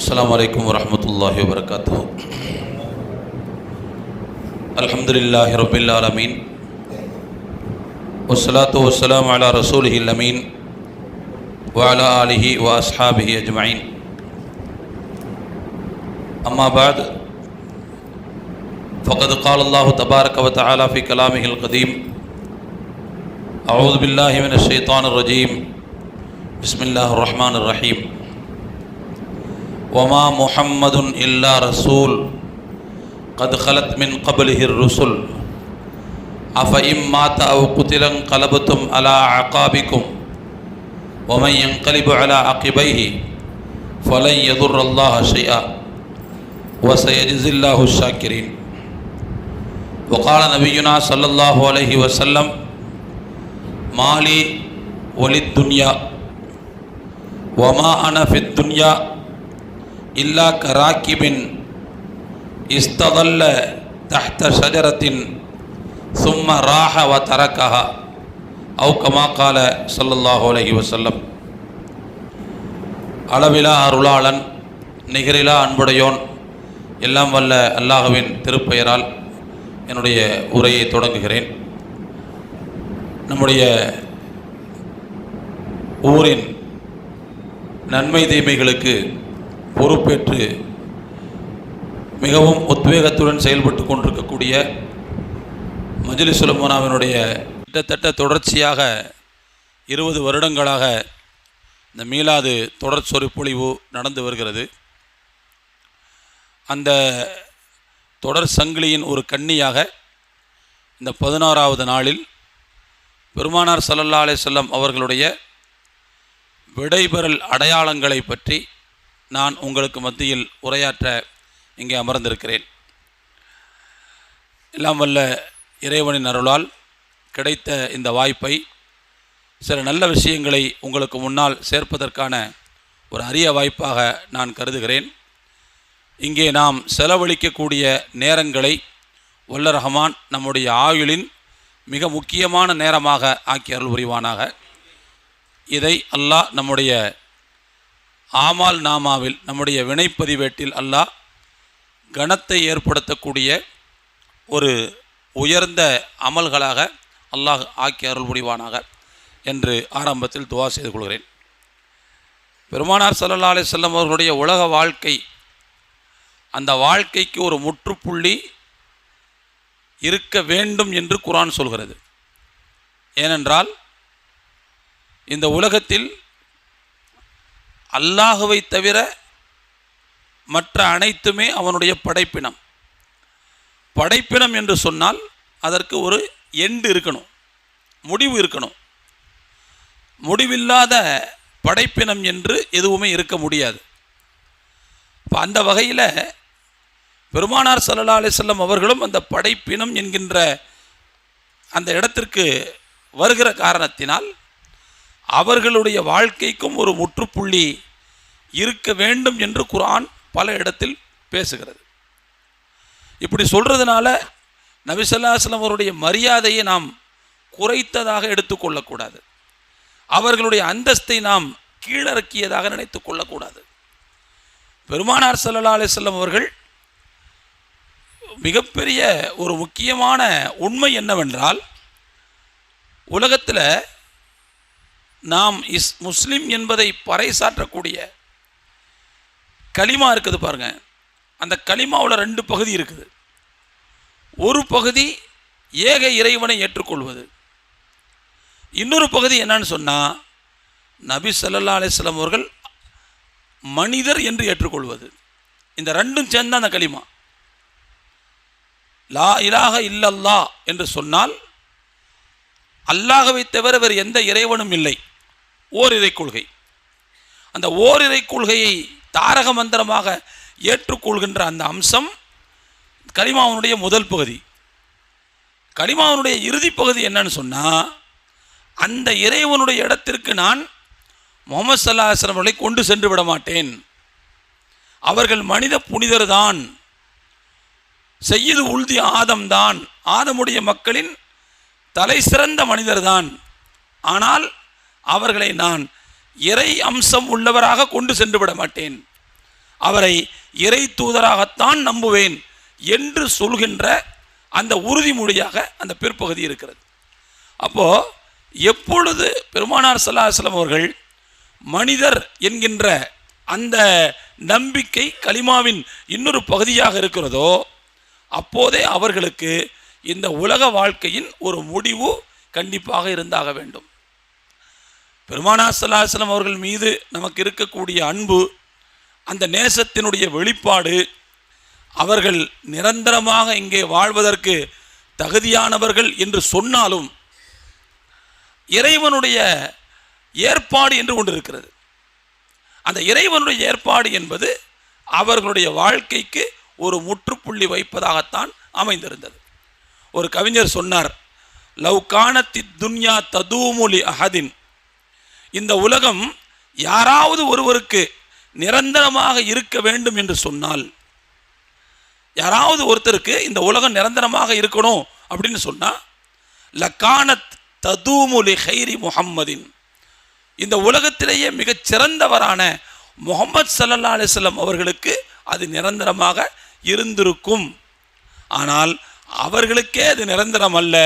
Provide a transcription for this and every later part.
السلام عليكم ورحمة الله وبركاته. الحمد لله رب العالمين والصلاة والسلام على رسوله الأمين وعلى آله وأصحابه أجمعين. أما بعد فقد قال الله تبارك وتعالى في كلامه القديم: أعوذ بالله من الشيطان الرجيم، بسم الله الرحمن الرحيم. وما محمد إلا رسول قد خلت من قبله الرسل أفإن مات أو قتل انقلبتم على أعقابكم ومن ينقلب على عقبيه فلن يضر الله شيئا وسيجزي الله الشاكرين. وقال نبينا صلى الله عليه وسلم: ما لي وللدنيا وما أنا في الدنيا إلا كراكب استظل تحت شجرة ثم راح وتركها أو كما قال صلى الله عليه وسلم. அளவிலா அருளாளன் நிகரிலா அன்புடையோன் எல்லாம் வல்ல அல்லாஹ்வின் திருப்பெயரால் என்னுடைய உரையை தொடங்குகிறேன். நம்முடைய ஊரின் நன்மை தீமைகளுக்கு பொறுப்பேற்று மிகவும் உத்வேகத்துடன் செயல்பட்டு கொண்டிருக்கக்கூடிய மஜ்லிஸுல் உலமாவினுடைய கிட்டத்தட்ட தொடர்ச்சியாக 20 வருடங்களாக இந்த மீலாது தொடர் சொற்பொழிவு நடந்து வருகிறது. அந்த தொடர் சங்கிலியின் ஒரு கண்ணியாக இந்த 16வது நாளில் பெருமானார் ஸல்லல்லாஹு அலைஹி வஸல்லம் அவர்களுடைய விடைபெறல் அடையாளங்களை பற்றி நான் உங்களுக்கு மத்தியில் உரையாற்ற இங்கே அமர்ந்திருக்கிறேன். எல்லாம் வல்ல இறைவனின் அருளால் கிடைத்த இந்த வாய்ப்பை சில நல்ல விஷயங்களை உங்களுக்கு முன்னால் சேர்ப்பதற்கான ஒரு அரிய வாய்ப்பாக நான் கருதுகிறேன். இங்கே நாம் செலவழிக்கக்கூடிய நேரங்களை வல்ல ரஹ்மான் நம்முடைய ஆயுளின் மிக முக்கியமான நேரமாக ஆக்கி அருள் புரிவானாக. இதை அல்லாஹ் நம்முடைய ஆமால் நாமாவில், நம்முடைய வினைப்பதிவேட்டில் அல்லாஹ் கணத்தை ஏற்படுத்தக்கூடிய ஒரு உயர்ந்த அமல்களாக அல்லாஹ் ஆக்கி அருள் புரிவானாக என்று ஆரம்பத்தில் துவா செய்து கொள்கிறேன். பெருமானார் ஸல்லல்லாஹு அலைஹி வஸல்லம் அவர்களுடைய உலக வாழ்க்கை, அந்த வாழ்க்கைக்கு ஒரு முற்றுப்புள்ளி இருக்க வேண்டும் என்று குர்ஆன் சொல்கிறது. ஏனென்றால் இந்த உலகத்தில் அல்லாஹுவை தவிர மற்ற அனைத்துமே அவனுடைய படைப்பினம். படைப்பினம் என்று சொன்னால் அதற்கு ஒரு எண்டு இருக்கணும், முடிவு இருக்கணும். முடிவில்லாத படைப்பினம் என்று எதுவுமே இருக்க முடியாது. இப்போ அந்த வகையில் பெருமானார் ஸல்லல்லாஹு அலைஹி வஸல்லம் அவர்களும் அந்த படைப்பினம் என்கின்ற அந்த இடத்திற்கு வருகிற காரணத்தினால் அவர்களுடைய வாழ்க்கைக்கும் ஒரு முற்றுப்புள்ளி இருக்க வேண்டும் என்று குர்ஆன் பல இடத்தில் பேசுகிறது. இப்படி சொல்கிறதுனால நபி ஸல்லல்லாஹு அலைஹி வஸல்லம் அவருடைய மரியாதையை நாம் குறைத்ததாக எடுத்துக்கொள்ளக்கூடாது. அவர்களுடைய அந்தஸ்தை நாம் கீழறக்கியதாக நினைத்து கொள்ளக்கூடாது. பெருமானார் ஸல்லல்லாஹு அலைஹி வஸல்லம் அவர்கள் மிகப்பெரிய ஒரு முக்கியமான உண்மை என்னவென்றால், உலகத்தில் நாம் முஸ்லிம் என்பதை பறைசாற்றக்கூடிய கலிமா இருக்குது பாருங்க. அந்த கலிமாவில் 2 பகுதி இருக்குது. ஒரு பகுதி ஏக இறைவனை ஏற்றுக்கொள்வது, இன்னொரு பகுதி என்னன்னு சொன்னால் நபி ஸல்லல்லாஹு அலைஹி வஸல்லம் அவர்கள் மனிதர் என்று ஏற்றுக்கொள்வது. இந்த 2ம் சேர்ந்த அந்த கலிமா. லா இலாஹ இல்லல்லாஹ் என்று சொன்னால் அல்லாஹ்வை தவிர வேறு எந்த இறைவனும் இல்லை, ஓரிரை கொள்கை. அந்த ஓரிரை கொள்கையை தாரக மந்திரமாக ஏற்றுக்கொள்கின்ற அந்த அம்சம் கலிமாவுடைய முதல் பகுதி. கலிமாவுடைய இறுதி பகுதி என்னன்னு சொன்னால், அந்த இறைவனுடைய இடத்திற்கு நான் முஹம்மது ஸல்லல்லாஹு அலைஹி வஸல்லம் அவர்களை கொண்டு சென்று விட மாட்டேன். அவர்கள் மனித புனிதர் தான், சய்யிது உல்தி ஆதம் தான், ஆதமுடைய மக்களின் தலை சிறந்த மனிதர் தான். ஆனால் அவர்களை நான் இறை அம்சம் உள்ளவராக கொண்டு சென்று விட மாட்டேன். அவரை இறை தூதராகத்தான் நம்புவேன் என்று சொல்கின்ற அந்த உறுதிமொழியாக அந்த பிற்பகுதி இருக்கிறது. அப்போது எப்பொழுது பெருமானார் ஸல்லல்லாஹு அலைஹி வஸல்லம் அவர்கள் மனிதர் என்கின்ற அந்த நம்பிக்கை கலிமாவின் இன்னொரு பகுதியாக இருக்கிறதோ அப்போதே அவர்களுக்கு இந்த உலக வாழ்க்கையின் ஒரு முடிவு கண்டிப்பாக இருந்தாக வேண்டும். பெருமானார் ஸல்லல்லாஹு அலைஹி வஸல்லம் அவர்கள் மீது நமக்கு இருக்கக்கூடிய அன்பு, அந்த நேசத்தினுடைய வெளிப்பாடு, அவர்கள் நிரந்தரமாக இங்கே வாழ்வதற்கு தகுதியானவர்கள் என்று சொன்னாலும் இறைவனுடைய ஏற்பாடு என்று ஒன்று இருக்கிறது. அந்த இறைவனுடைய ஏற்பாடு என்பது அவர்களுடைய வாழ்க்கைக்கு ஒரு முற்றுப்புள்ளி வைப்பதாகத்தான் அமைந்திருந்தது. ஒரு கவிஞர் சொன்னார், லவ் கானத்தி துன்யா ததூமுலி அஹதின், இந்த உலகம் யாராவது ஒருவருக்கு நிரந்தரமாக இருக்க வேண்டும் என்று சொன்னால், யாராவது ஒருத்தருக்கு இந்த உலகம் நிரந்தரமாக இருக்கணும் அப்படின்னு சொன்னால், லகானத் ததூமுலி ஹைரி முஹம்மதின், இந்த உலகத்திலேயே மிகச் சிறந்தவரான முஹம்மது ஸல்லல்லாஹு அலைஹி வஸல்லம் அவர்களுக்கு அது நிரந்தரமாக இருந்திருக்கும். ஆனால் அவர்களுக்கே அது நிரந்தரம் அல்ல,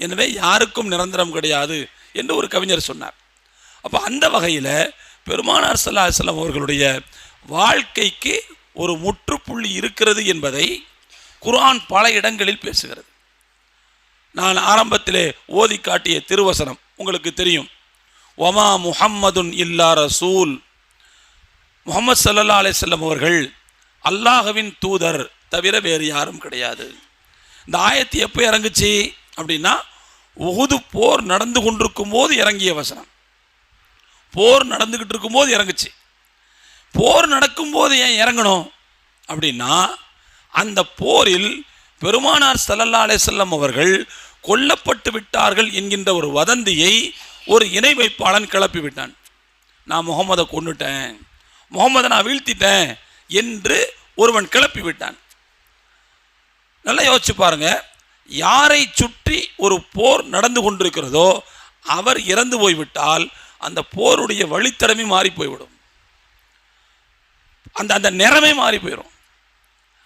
எனவே யாருக்கும் நிரந்தரம் கிடையாது என்று ஒரு கவிஞர் சொன்னார். அப்போ அந்த வகையில் பெருமானார் ஸல்லல்லாஹு அலைஹி வஸல்லம் அவர்களுடைய வாழ்க்கைக்கு ஒரு முற்றுப்புள்ளி இருக்கிறது என்பதை குர்ஆன் பல இடங்களில் பேசுகிறது. நான் ஆரம்பத்திலே ஓதி காட்டிய திருவசனம் உங்களுக்கு தெரியும். ஒமா முஹம்மதுன் இல்லா ரசூல், முஹம்மது ஸல்லல்லாஹு அலைஹி வஸல்லம் அவர்கள் அல்லாஹ்வின் தூதர் தவிர வேறு யாரும் கிடையாது. இந்த ஆயத்து எப்போ இறங்குச்சு அப்படின்னா, உஹுது போர் நடந்து கொண்டிருக்கும் போது இறங்கிய வசனம். போர் நடந்துக்கிட்டு இருக்கும்போது இறங்குச்சு. போர் நடக்கும்போது ஏன் இறங்கணும் அப்படின்னா, அந்த போரில் பெருமானார் ஸல்லல்லாஹு அலைஹி வஸல்லம் அவர்கள் கொல்லப்பட்டு விட்டார்கள் என்கின்ற ஒரு வதந்தியை ஒரு இணை வைப்பாளன் கிளப்பி விட்டான். நான் முகமதை கொன்னுட்டேன், முகமதை நான் வீழ்த்திட்டேன் என்று ஒருவன் கிளப்பி விட்டான். நல்லா யோசிச்சு பாருங்க, யாரை சுற்றி ஒரு போர் நடந்து கொண்டிருக்கிறதோ அவர் இறந்து போய்விட்டால் அந்த போருடைய வழித்தடமே மாறி போய்விடும், அந்த அந்த நிறமே மாறி போயிடும்.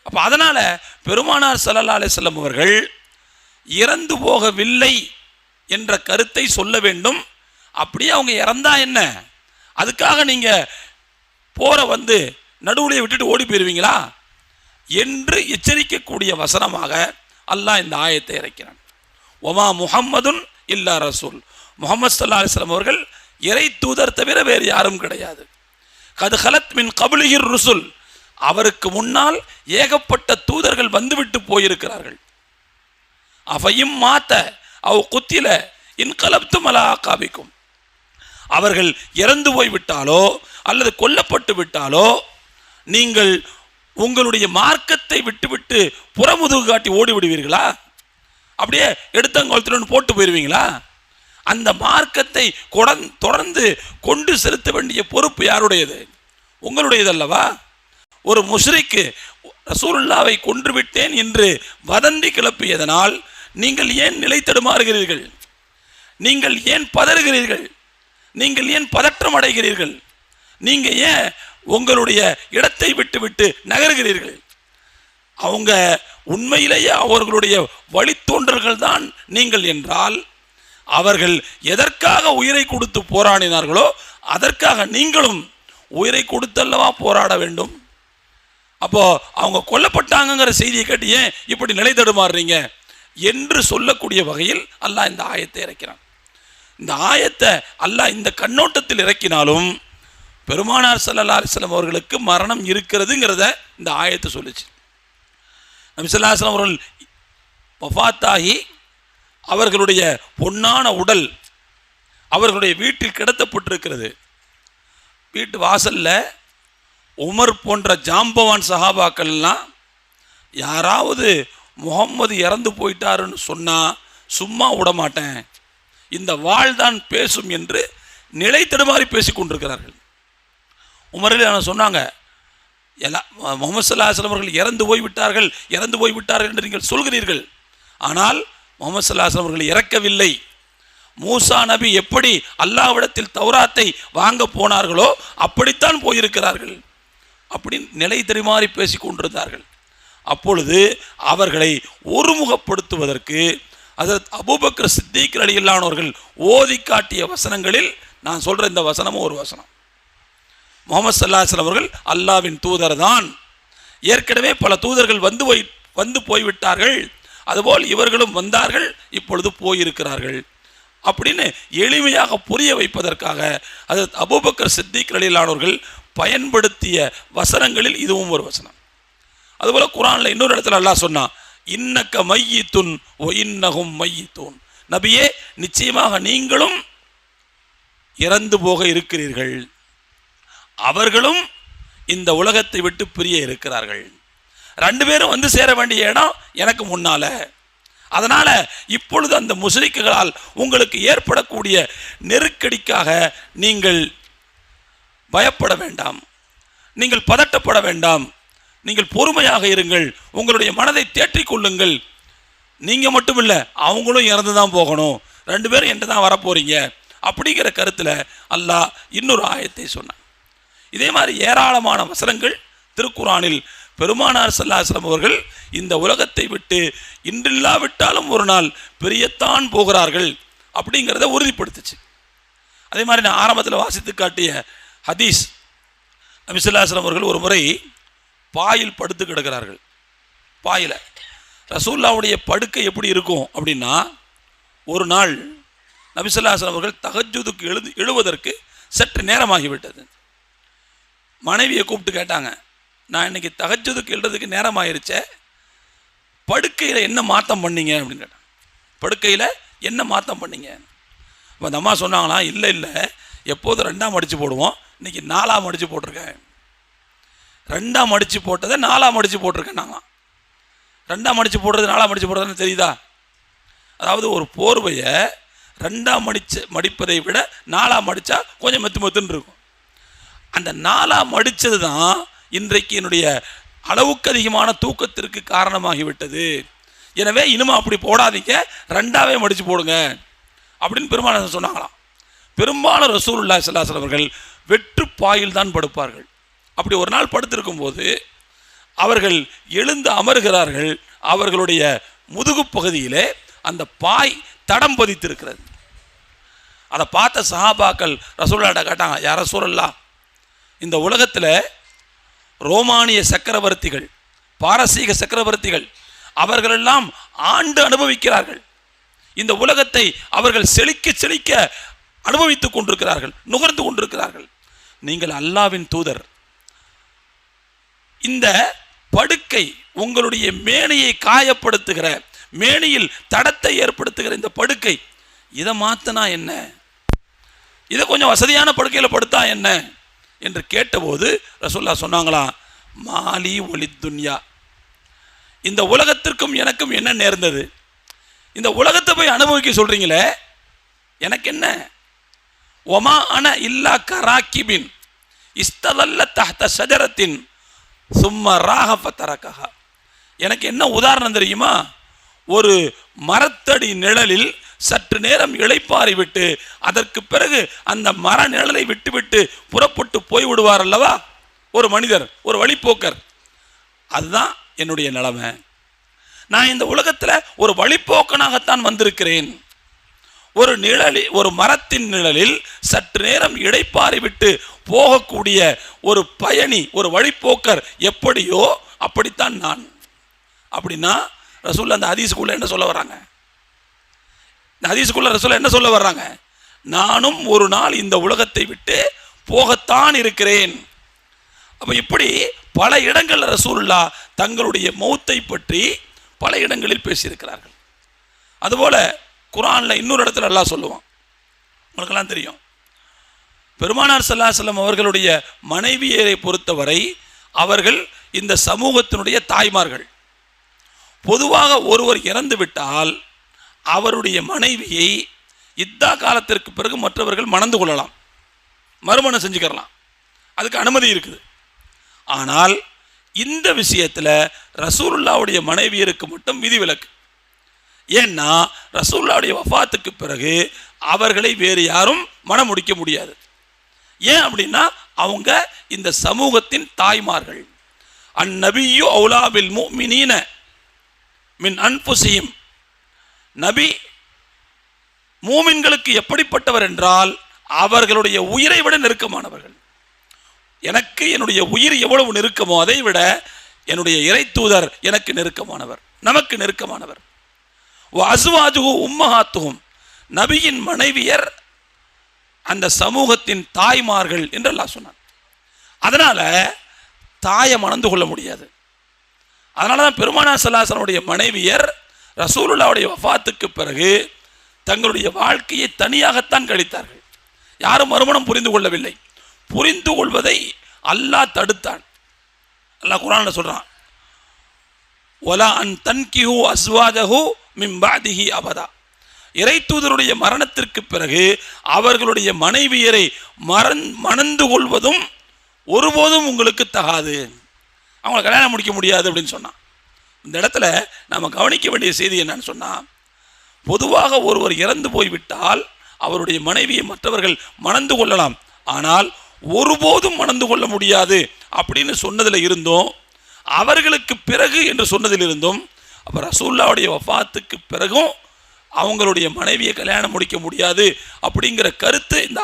அப்போ அதனால பெருமானார் ஸல்லல்லாஹு அலைஹி வஸல்லம் அவர்கள் இறந்து போகவில்லை என்ற கருத்தை சொல்ல வேண்டும். அப்படியே அவங்க இறந்தா என்ன, அதுக்காக நீங்க போரை நடுவுலையே விட்டுட்டு ஓடி போயிருவீங்களா என்று எச்சரிக்கக்கூடிய வசனமாக அல்லாஹ் இந்த ஆயத்தை இறக்கிறான். ஒமா முஹம்மதுன் இல்லா ரசூல், முஹம்மது ஸல்லல்லாஹு அலைஹி வஸல்லம் அவர்கள் இறை தூதர் தவிர வேறு யாரும் கிடையாது. கது ஹலத் மின் கப்லிஹிர் ருசுல், அவருக்கு முன்னால் ஏகப்பட்ட தூதர்கள் வந்துவிட்டு போயிருக்கிறார்கள். அஃபையும் மாத்த அவ் குத்தில இன்கலப்தும் அலா அகாபிக்கும், அவர்கள் இறந்து போய்விட்டாலோ அல்லது கொல்லப்பட்டு விட்டாலோ நீங்கள் உங்களுடைய மார்க்கத்தை விட்டுவிட்டு புறமுதுகு காட்டி ஓடி விடுவீர்களா? அப்படியே எடுத்தங்கோலத்தில் போட்டு போயிடுவீங்களா? அந்த மார்க்கத்தை தொடர்ந்து கொண்டு செலுத்த வேண்டிய பொறுப்பு யாருடையது? உங்களுடையது அல்லவா? ஒரு முஷ்ரிக்கு ரசூலுல்லாவை கொன்றுவிட்டேன் என்று வதந்தி கிளப்பியதனால் நீங்கள் ஏன் நிலை தடுமாறுகிறீர்கள்? நீங்கள் ஏன் பதறுகிறீர்கள்? நீங்கள் ஏன் பதற்றம் அடைகிறீர்கள்? நீங்கள் ஏன் உங்களுடைய இடத்தை விட்டு நகருகிறீர்கள்? அவங்க உண்மையிலேயே அவர்களுடைய வழித்தோன்றல்கள் தான் நீங்கள் என்றால், அவர்கள் எதற்காக உயிரை கொடுத்து போராடினார்களோ அதற்காக நீங்களும் உயிரை கொடுத்தல்லவா போராட வேண்டும். அப்போ அவங்க கொல்லப்பட்டாங்கிற செய்தியை கேட்டு ஏன் இப்படி நிலை தடுமாறுறீங்க என்று சொல்லக்கூடிய வகையில் அல்லாஹ் இந்த ஆயத்தை இறக்கிறான். இந்த ஆயத்தை அல்லாஹ் இந்த கண்ணோட்டத்தில் இறக்கினாலும் பெருமானார் ஸல்லல்லாஹு அலைஹி வஸல்லம் அவர்களுக்கு மரணம் இருக்கிறதுங்கிறத இந்த ஆயத்தை சொல்லுச்சு. நபி ஸல்லல்லாஹு அலைஹி வஸல்லம் அவர்கள் வஃபாத்தாகி அவர்களுடைய பொன்னான உடல் அவர்களுடைய வீட்டில் கிடத்தப்பட்டிருக்கிறது. வீட்டு வாசலில் உமர் போன்ற ஜாம்பவான் சஹாபாக்கள்லாம் யாராவது முகம்மது இறந்து போயிட்டாருன்னு சொன்னால் சும்மா விடமாட்டேன், இந்த வாழ்தான் பேசும் என்று நிலை தடுமாறி பேசி கொண்டிருக்கிறார்கள். உமரில் சொன்னாங்க, எல்லாம் முகமது ஸல்லல்லாஹு அலைஹி வஸல்லம் அவர்கள் இறந்து போய்விட்டார்கள் என்று நீங்கள் சொல்கிறீர்கள், ஆனால் முகமது ஸல்லல்லாஹு அலைஹி வஸல்லம் அவர்கள் இறக்கவில்லை. மூசா நபி எப்படி அல்லாஹ்விடத்தில் தௌராத்தை வாங்க போனார்களோ அப்படித்தான் போயிருக்கிறார்கள். அப்படின்னு நிலை தெரிமாறி பேசி கொண்டிருந்தார்கள். அப்பொழுது அவர்களை ஒருமுகப்படுத்துவதற்கு ஹஜ்ரத் அபூபக்கர் சித்திக் ரலியல்லாஹு அவர்கள் ஓதி காட்டிய வசனங்களில் நான் சொல்கிற இந்த வசனமும் ஒரு வசனம். முஹம்மது ஸல்லல்லாஹு அலைஹி வஸல்லம் அவர்கள் அல்லாஹ்வின் தூதர் தான், ஏற்கனவே பல தூதர்கள் வந்து போய்விட்டார்கள், அதுபோல் இவர்களும் வந்தார்கள், இப்பொழுது போயிருக்கிறார்கள் அப்படின்னு எளிமையாக புரிய வைப்பதற்காக ஹஜ்ரத் அபூபக்கர் சித்திக் ரலியல்லாஹு அவர்கள் பயன்படுத்திய வசனங்களில் இதுவும் ஒரு வசனம். அதுபோல் குர்ஆனில் இன்னொரு இடத்துல அல்லாஹ் சொன்னான், இன்னக்க மையித்துன் ஒ இன்னஹும் மையித்தூன், நபியே நிச்சயமாக நீங்களும் இறந்து போக இருக்கிறீர்கள், அவர்களும் இந்த உலகத்தை விட்டு பிரிய இருக்கிறார்கள். ரெண்டு பேரும் வந்து சேர வேண்டிய இடம் எனக்கு முன்னால. அதனால இப்பொழுது அந்த முஸ்லிக்குகளால் உங்களுக்கு ஏற்படக்கூடிய நெருக்கடிக்காக நீங்கள் பயப்பட வேண்டாம், நீங்கள் பதட்டப்பட வேண்டாம், நீங்கள் பொறுமையாக இருங்கள், உங்களுடைய மனதை தேற்றிக் கொள்ளுங்கள். நீங்கள் மட்டும் இல்லை, அவங்களும் இறந்து தான் போகணும், ரெண்டு பேரும் என்கிட்ட தான் வரப்போறீங்க அப்படிங்கிற கருத்தில் அல்லாஹ் இன்னொரு ஆயத்தை சொன்னான். இதே மாதிரி ஏராளமான வசனங்கள் திருக்குர்ஆனில் பெருமானார் ஸல்லல்லாஹு அலைஹி வஸல்லம் அவர்கள் இந்த உலகத்தை விட்டு இன்றில்லாவிட்டாலும் ஒரு நாள் பிரியத்தான் போகிறார்கள் அப்படிங்கிறத உறுதிப்படுத்துச்சு. அதே மாதிரி நான் ஆரம்பத்தில் வாசித்து காட்டிய ஹதீஸ், நபி ஸல்லல்லாஹு அலைஹி வஸல்லம் அவர்கள் ஒரு முறை பாயில் படுத்து கிடக்கிறார்கள். பாயில் ரசூலுல்லாஹ்வுடைய படுக்கை எப்படி இருக்கும் அப்படின்னா, ஒரு நாள் நபி ஸல்லல்லாஹு அலைஹி வஸல்லம் அவர்கள் தஹஜ்ஜுதுக்கு எழுவதற்கு சற்று நேரமாகிவிட்டது. மனைவியை கூப்பிட்டு கேட்டாங்க, நான் இன்னைக்கு தஹஜ்ஜுதுக்கு எழுறதுக்கு நேரம் ஆயிருச்சே, படுக்கையில் என்ன மாற்றம் பண்ணீங்க அப்படின்னு கேட்டாங்க. படுக்கையில் என்ன மாற்றம் பண்ணீங்க? இப்போ அந்த அம்மா சொன்னாங்களாம், இல்லை இல்லை, எப்போதும் 2ஆம் அடித்து போடுவோம், இன்னைக்கு 4ஆம் அடித்து போட்டிருக்கேன். 2ஆம் அடித்து போட்டதை 4ஆம் அடித்து போட்டிருக்கேன். நாங்களாம் 2ஆம் அடித்து போடுறது 4ஆம் அடித்து போடுறதுன்னு தெரியுதா? அதாவது ஒரு போர்வையை 2ஆம் மடிப்பதை விட 4ஆம் அடித்தா கொஞ்சம் மெத்துன்னு இருக்கும். அந்த 4ஆம் அடித்தது தான் இன்றைக்கு என்னுடைய அளவுக்கு அதிகமான தூக்கத்திற்கு காரணமாகிவிட்டது. எனவே இனிமே அப்படி போடாதீங்க, 2ஆவே மடித்து போடுங்க அப்படின்னு பெருமானார் சொன்னாங்களாம். பெரும்பாலும் ரசூலுல்லாஹி ஸல்லல்லாஹு அலைஹி வஸல்லம் அவர்கள் வெற்று பாயில் தான் படுப்பார்கள். அப்படி ஒரு நாள் படுத்திருக்கும் போது அவர்கள் எழுந்து அமர்கிறார்கள். அவர்களுடைய முதுகு பகுதியிலே அந்த பாய் தடம் பதித்திருக்கிறது. அதை பார்த்த சஹாபாக்கள் ரசூலுல்லாஹ்ட்ட கேட்டாங்க, யா ரசூலல்லாஹ், இந்த உலகத்தில் ரோமானிய சக்கரவர்த்திகள், பாரசீக சக்கரவர்த்திகள் அவர்களெல்லாம் ஆண்டு அனுபவிக்கிறார்கள். இந்த உலகத்தை அவர்கள் செழிக்க செழிக்க அனுபவித்துக் கொண்டிருக்கிறார்கள், நுகர்ந்து கொண்டிருக்கிறார்கள். நீங்கள் அல்லாஹ்வின் தூதர், இந்த படுக்கை உங்களுடைய மேனியை காயப்படுத்துகிற, மேனியில் தடத்தை ஏற்படுத்துகிற இந்த படுக்கை, இதை மாற்றினா என்ன, இதை கொஞ்சம் வசதியான படுக்கையில் படுத்தா என்ன என்று கேட்டபோது ரசூலுல்லாஹ் சொன்னாங்களாம், மாலி ஒலி துன்யா, இந்த உலகத்திற்கும் எனக்கும் என்ன நேர்ந்தது? இந்த உலகத்தை போய் அனுபவிக்க சொல்றீங்களே, எனக்கு என்ன? ஒமா அன இல்லா கராக்கிபின் இஸ்தலல்ல தஹ்த ஷஜரத்தின் சும்ம ராஹஃப தரகஹா. எனக்கு என்ன உதாரணம் தெரியுமா? ஒரு மரத்தடி நிழலில் சற்று நேரம் இளைப்பாறி விட்டு அதற்கு பிறகு அந்த மர நிழலை விட்டுவிட்டு புறப்பட்டு போய்விடுவார் அல்லவா ஒரு மனிதர், ஒரு வழிப்போக்கர். அதுதான் என்னுடைய நிலைமை. நான் இந்த உலகத்தில் ஒரு வழிப்போக்கனாகத்தான் வந்திருக்கிறேன். ஒரு மரத்தின் நிழலில் சற்று நேரம் இளைப்பாறி விட்டு போகக்கூடிய ஒரு பயணி, ஒரு வழிப்போக்கர் எப்படியோ அப்படித்தான் நான். அப்படின்னா ரசூலுல்லாஹ் அந்த ஹதீஸுக்குள்ள என்ன சொல்ல வர்றாங்க? இந்த ஹதீஸுக்குள்ள ரசூலுல்லாஹ் என்ன சொல்ல வர்றாங்க? நானும் ஒரு நாள் இந்த உலகத்தை விட்டு போகத்தான் இருக்கிறேன். அப்போ இப்படி பல இடங்களில் ரசூலுல்லாஹ் தங்களுடைய மௌத்தை பற்றி பல இடங்களில் பேசியிருக்கிறார்கள். அதுபோல குர்ஆனில் இன்னொரு இடத்துல அல்லாஹ் சொல்லுவான், உங்களுக்கெல்லாம் தெரியும், பெருமானார் ஸல்லல்லாஹு அலைஹி வஸல்லம் அவர்களுடைய மனைவியரை பொறுத்தவரை அவர்கள் இந்த சமூகத்தினுடைய தாய்மார்கள். பொதுவாக ஒருவர் இறந்து விட்டால் அவருடைய மனைவியை இத்தா காலத்திற்கு பிறகு மற்றவர்கள் மணந்து கொள்ளலாம், மறுமணம் செஞ்சுக்கலாம், அதுக்கு அனுமதி இருக்குது. ஆனால் இந்த விஷயத்தில் ரசூலுல்லாஹ்வுடைய மனைவியருக்கு மட்டும் விதிவிலக்கு. ஏன்னா ரசூலுல்லாஹ்வுடைய வஃபாத்துக்கு பிறகு அவர்களை வேறு யாரும் மணம் முடிக்க முடியாது. ஏன் அப்படின்னா அவங்க இந்த சமூகத்தின் தாய்மார்கள். அந்நபியு அவுலா பில் முஃமினீன மின் அன்ஃபுஸிஹிம். நபி மூமின்களுக்கு எப்படிப்பட்டவர் என்றால் அவர்களுடைய உயிரை விட நெருக்கமானவர்கள். எனக்கு என்னுடைய உயிர் எவ்வளவு நெருக்கமோ அதை விட என்னுடைய இறை தூதர் எனக்கு நெருக்கமானவர், நமக்கு நெருக்கமானவர். அஸ்வாஜுஹு உம்மஹாத்துஹும். நபியின் மனைவியர் அந்த சமூகத்தின் தாய்மார்கள் என்று அல்லாஹ் சொன்னான். அதனால தாயை மணந்து கொள்ள முடியாது. அதனால தான் பெருமானார் ஸல்லல்லாஹு அலைஹி வஸல்லம் மனைவியர் ரசூலுல்லாஹ்வுடைய வஃபாத்துக்கு பிறகு தங்களுடைய வாழ்க்கையை தனியாகத்தான் கழித்தார்கள். யாரும் மறுமணம் புரிந்து கொள்ளவில்லை. புரிந்து கொள்வதை அல்லாஹ் தடுத்தான். அல்லாஹ் குர்ஆன்ல சொல்றான், வலா அன் தன்கிஹு அஸ்வாஜஹு மின் பஅதிஹி அபதா. இறை தூதருடைய மரணத்திற்கு பிறகு அவர்களுடைய மனைவியரை மணந்து கொள்வதும் ஒருபோதும் உங்களுக்கு தகாது, அவங்களை கல்யாணம் முடிக்க முடியாது அப்படின்னு சொன்னான். இந்த இடத்துல நம்ம கவனிக்க வேண்டிய செய்தி என்னன்னு சொன்னால், பொதுவாக ஒருவர் இறந்து போய்விட்டால் அவருடைய மனைவியை மற்றவர்கள் மணந்து கொள்ளலாம், ஆனால் ஒருபோதும் மணந்து கொள்ள முடியாது அப்படின்னு சொன்னதில் இருந்தும், அவர்களுக்கு பிறகு என்று சொன்னதில் இருந்தும், அப்போ ரசூலுல்லாஹ்வுடைய வஃபாத்துக்கு பிறகும் அவங்களுடைய மனைவியை கல்யாணம் முடிக்க முடியாது அப்படிங்கிற கருத்து இந்த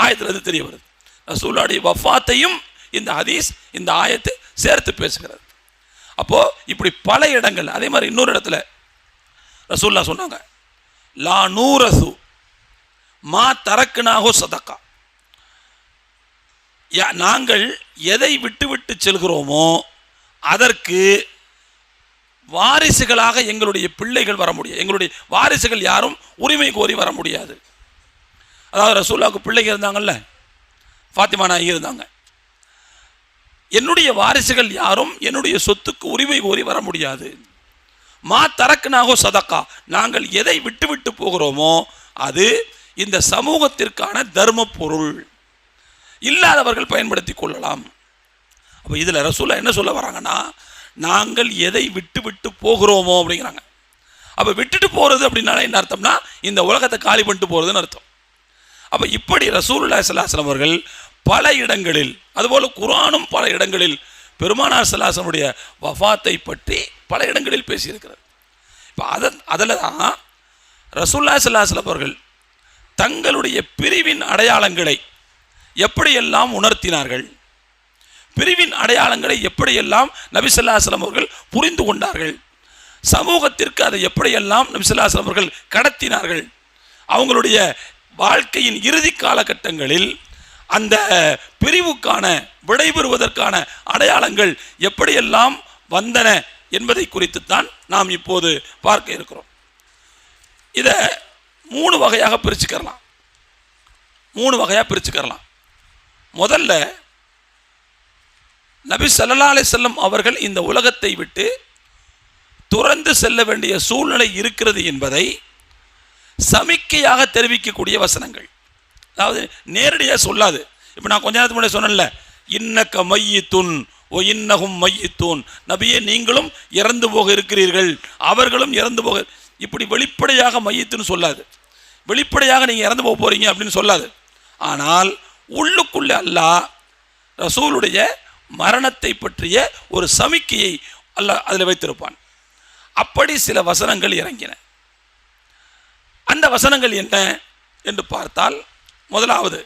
ஆயத்திலிருந்து தெரிய வருது. ரசூலுல்லாஹ்வுடைய வஃபாத்தையும் இந்த ஹதீஸ் இந்த ஆயத்து சேர்த்து பேசுகிறது. அப்போது இப்படி பல இடங்கள். அதே மாதிரி இன்னொரு இடத்துல ரசூலுல்லாஹ் சொன்னாங்க, லா நூரசு மா தரக்குனாகோ சதக்கா. நாங்கள் எதை விட்டு விட்டு செல்கிறோமோ அதற்கு வாரிசுகளாக எங்களுடைய பிள்ளைகள் வர முடியாது. எங்களுடைய வாரிசுகள் யாரும் உரிமை கோரி வர முடியாது. அதாவது ரசூலுல்லாஹ்வுக்கு பிள்ளைகள் இருந்தாங்கல்ல, ஃபாத்திமா நாயகி இருந்தாங்க. என்னுடைய வாரிசுகள் யாரும் என்னுடைய சொத்துக்கு உரிமை கோரி வர முடியாது. மா தரக்குனாகோ சதக்கா. நாங்கள் எதை விட்டு விட்டு போகிறோமோ அது இந்த சமூகத்திற்கான தர்ம பொருள், இல்லாதவர்கள் பயன்படுத்தி கொள்ளலாம். அப்போ இதில் ரசூலுல்லாஹ் என்ன சொல்ல வராங்கன்னா, நாங்கள் எதை விட்டு விட்டு போகிறோமோ அப்படிங்கிறாங்க. அப்போ விட்டுட்டு போகிறது அப்படின்னால என்ன அர்த்தம்னா இந்த உலகத்தை காலி பண்ணிட்டு போகிறதுன்னு அர்த்தம். அப்போ இப்படி ரசூலுல்லாஹி ஸல்லல்லாஹு அலைஹி வஸல்லம் அவர்கள் பல இடங்களில், அதுபோல் குர்ஆனும் பல இடங்களில் பெருமானார் ஸல்லல்லாஹு அலைஹி வஸல்லம் வஃபாத்தை பற்றி பல இடங்களில் பேசியிருக்கிறார். இப்போ அதில் தான் ரசூலுல்லாஹி ஸல்லல்லாஹு அலைஹி வஸல்லம் அவர்கள் தங்களுடைய பிரிவின் அடையாளங்களை எப்படியெல்லாம் உணர்த்தினார்கள், பிரிவின் அடையாளங்களை எப்படியெல்லாம் நபி ஸல்லல்லாஹு அலைஹி வஸல்லம் அவர்கள் புரிந்து கொண்டார்கள், சமூகத்திற்கு அதை எப்படியெல்லாம் நபி ஸல்லல்லாஹு அலைஹி வஸல்லம் அவர்கள் கடத்தினார்கள், அவங்களுடைய வாழ்க்கையின் இறுதி காலகட்டங்களில் அந்த பிரிவுக்கான விடைபெறுவதற்கான அடையாளங்கள் எப்படியெல்லாம் வந்தன என்பதை குறித்துத்தான் நாம் இப்போது பார்க்க இருக்கிறோம். இதை 3 வகையாக பிரிச்சுக்கலாம். முதல்ல நபி ஸல்லல்லாஹு அலைஹி வஸல்லம் அவர்கள் இந்த உலகத்தை விட்டு துறந்து செல்ல வேண்டிய சூழ்நிலை இருக்கிறது என்பதை சமிக்கையாக தெரிவிக்கக்கூடிய வசனங்கள். அதாவது நேரடியாக சொல்லாது. இப்போ நான் கொஞ்ச நேரத்துக்கு முன்னாடி சொன்னேன்ல, இன்னக்க மையித்துன் ஓ இன்னகும் மையித்தூன், நபியே நீங்களும் இறந்து போக இருக்கிறீர்கள், அவர்களும் இறந்து போக, இப்படி வெளிப்படையாக மையத்துன்னு சொல்லாது. வெளிப்படையாக நீங்கள் இறந்து போக போகிறீங்க அப்படின்னு சொல்லாது. ஆனால் உள்ளுக்குள்ளே அல்லாஹ் ரசூலுடைய மரணத்தை பற்றிய ஒரு சமிக்கையை அல்லாஹ் அதில் வைத்திருப்பான். அப்படி சில வசனங்கள் இறங்கின. அந்த வசனங்கள் என்ன என்று பார்த்தால், முதலாவது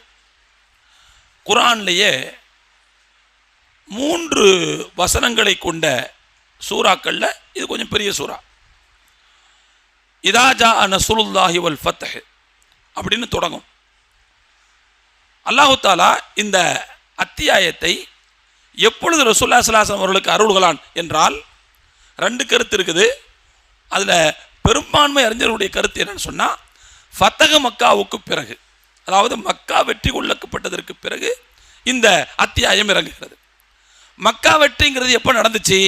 குர்ஆன்லேயே 3 வசனங்களை கொண்ட சூறாக்களில் இது கொஞ்சம் பெரிய சூறா. இதா ஜா நஸ்ருல்லாஹி வல் ஃபத்ஹ் அப்படின்னு தொடங்கும். அல்லாஹு தாலா இந்த அத்தியாயத்தை எப்பொழுது ரசூலுல்லாஹி ஸல்லல்லாஹு அலைஹி வஸல்லம் அவர்களுக்கு அருள்களான் என்றால் 2 கருத்து இருக்குது. அதில் பெரும்பான்மை அறிஞர்களுடைய கருத்து என்னன்னு சொன்னால், ஃபத்தஹ் மக்காவுக்கு பிறகு, அதாவது மக்கா வெற்றி கொள்ளப்பட்டதற்கு பிறகு இந்த அத்தியாயம் இறங்குகிறது. மக்கா வெற்றிங்கிறது எப்போ நடந்துச்சு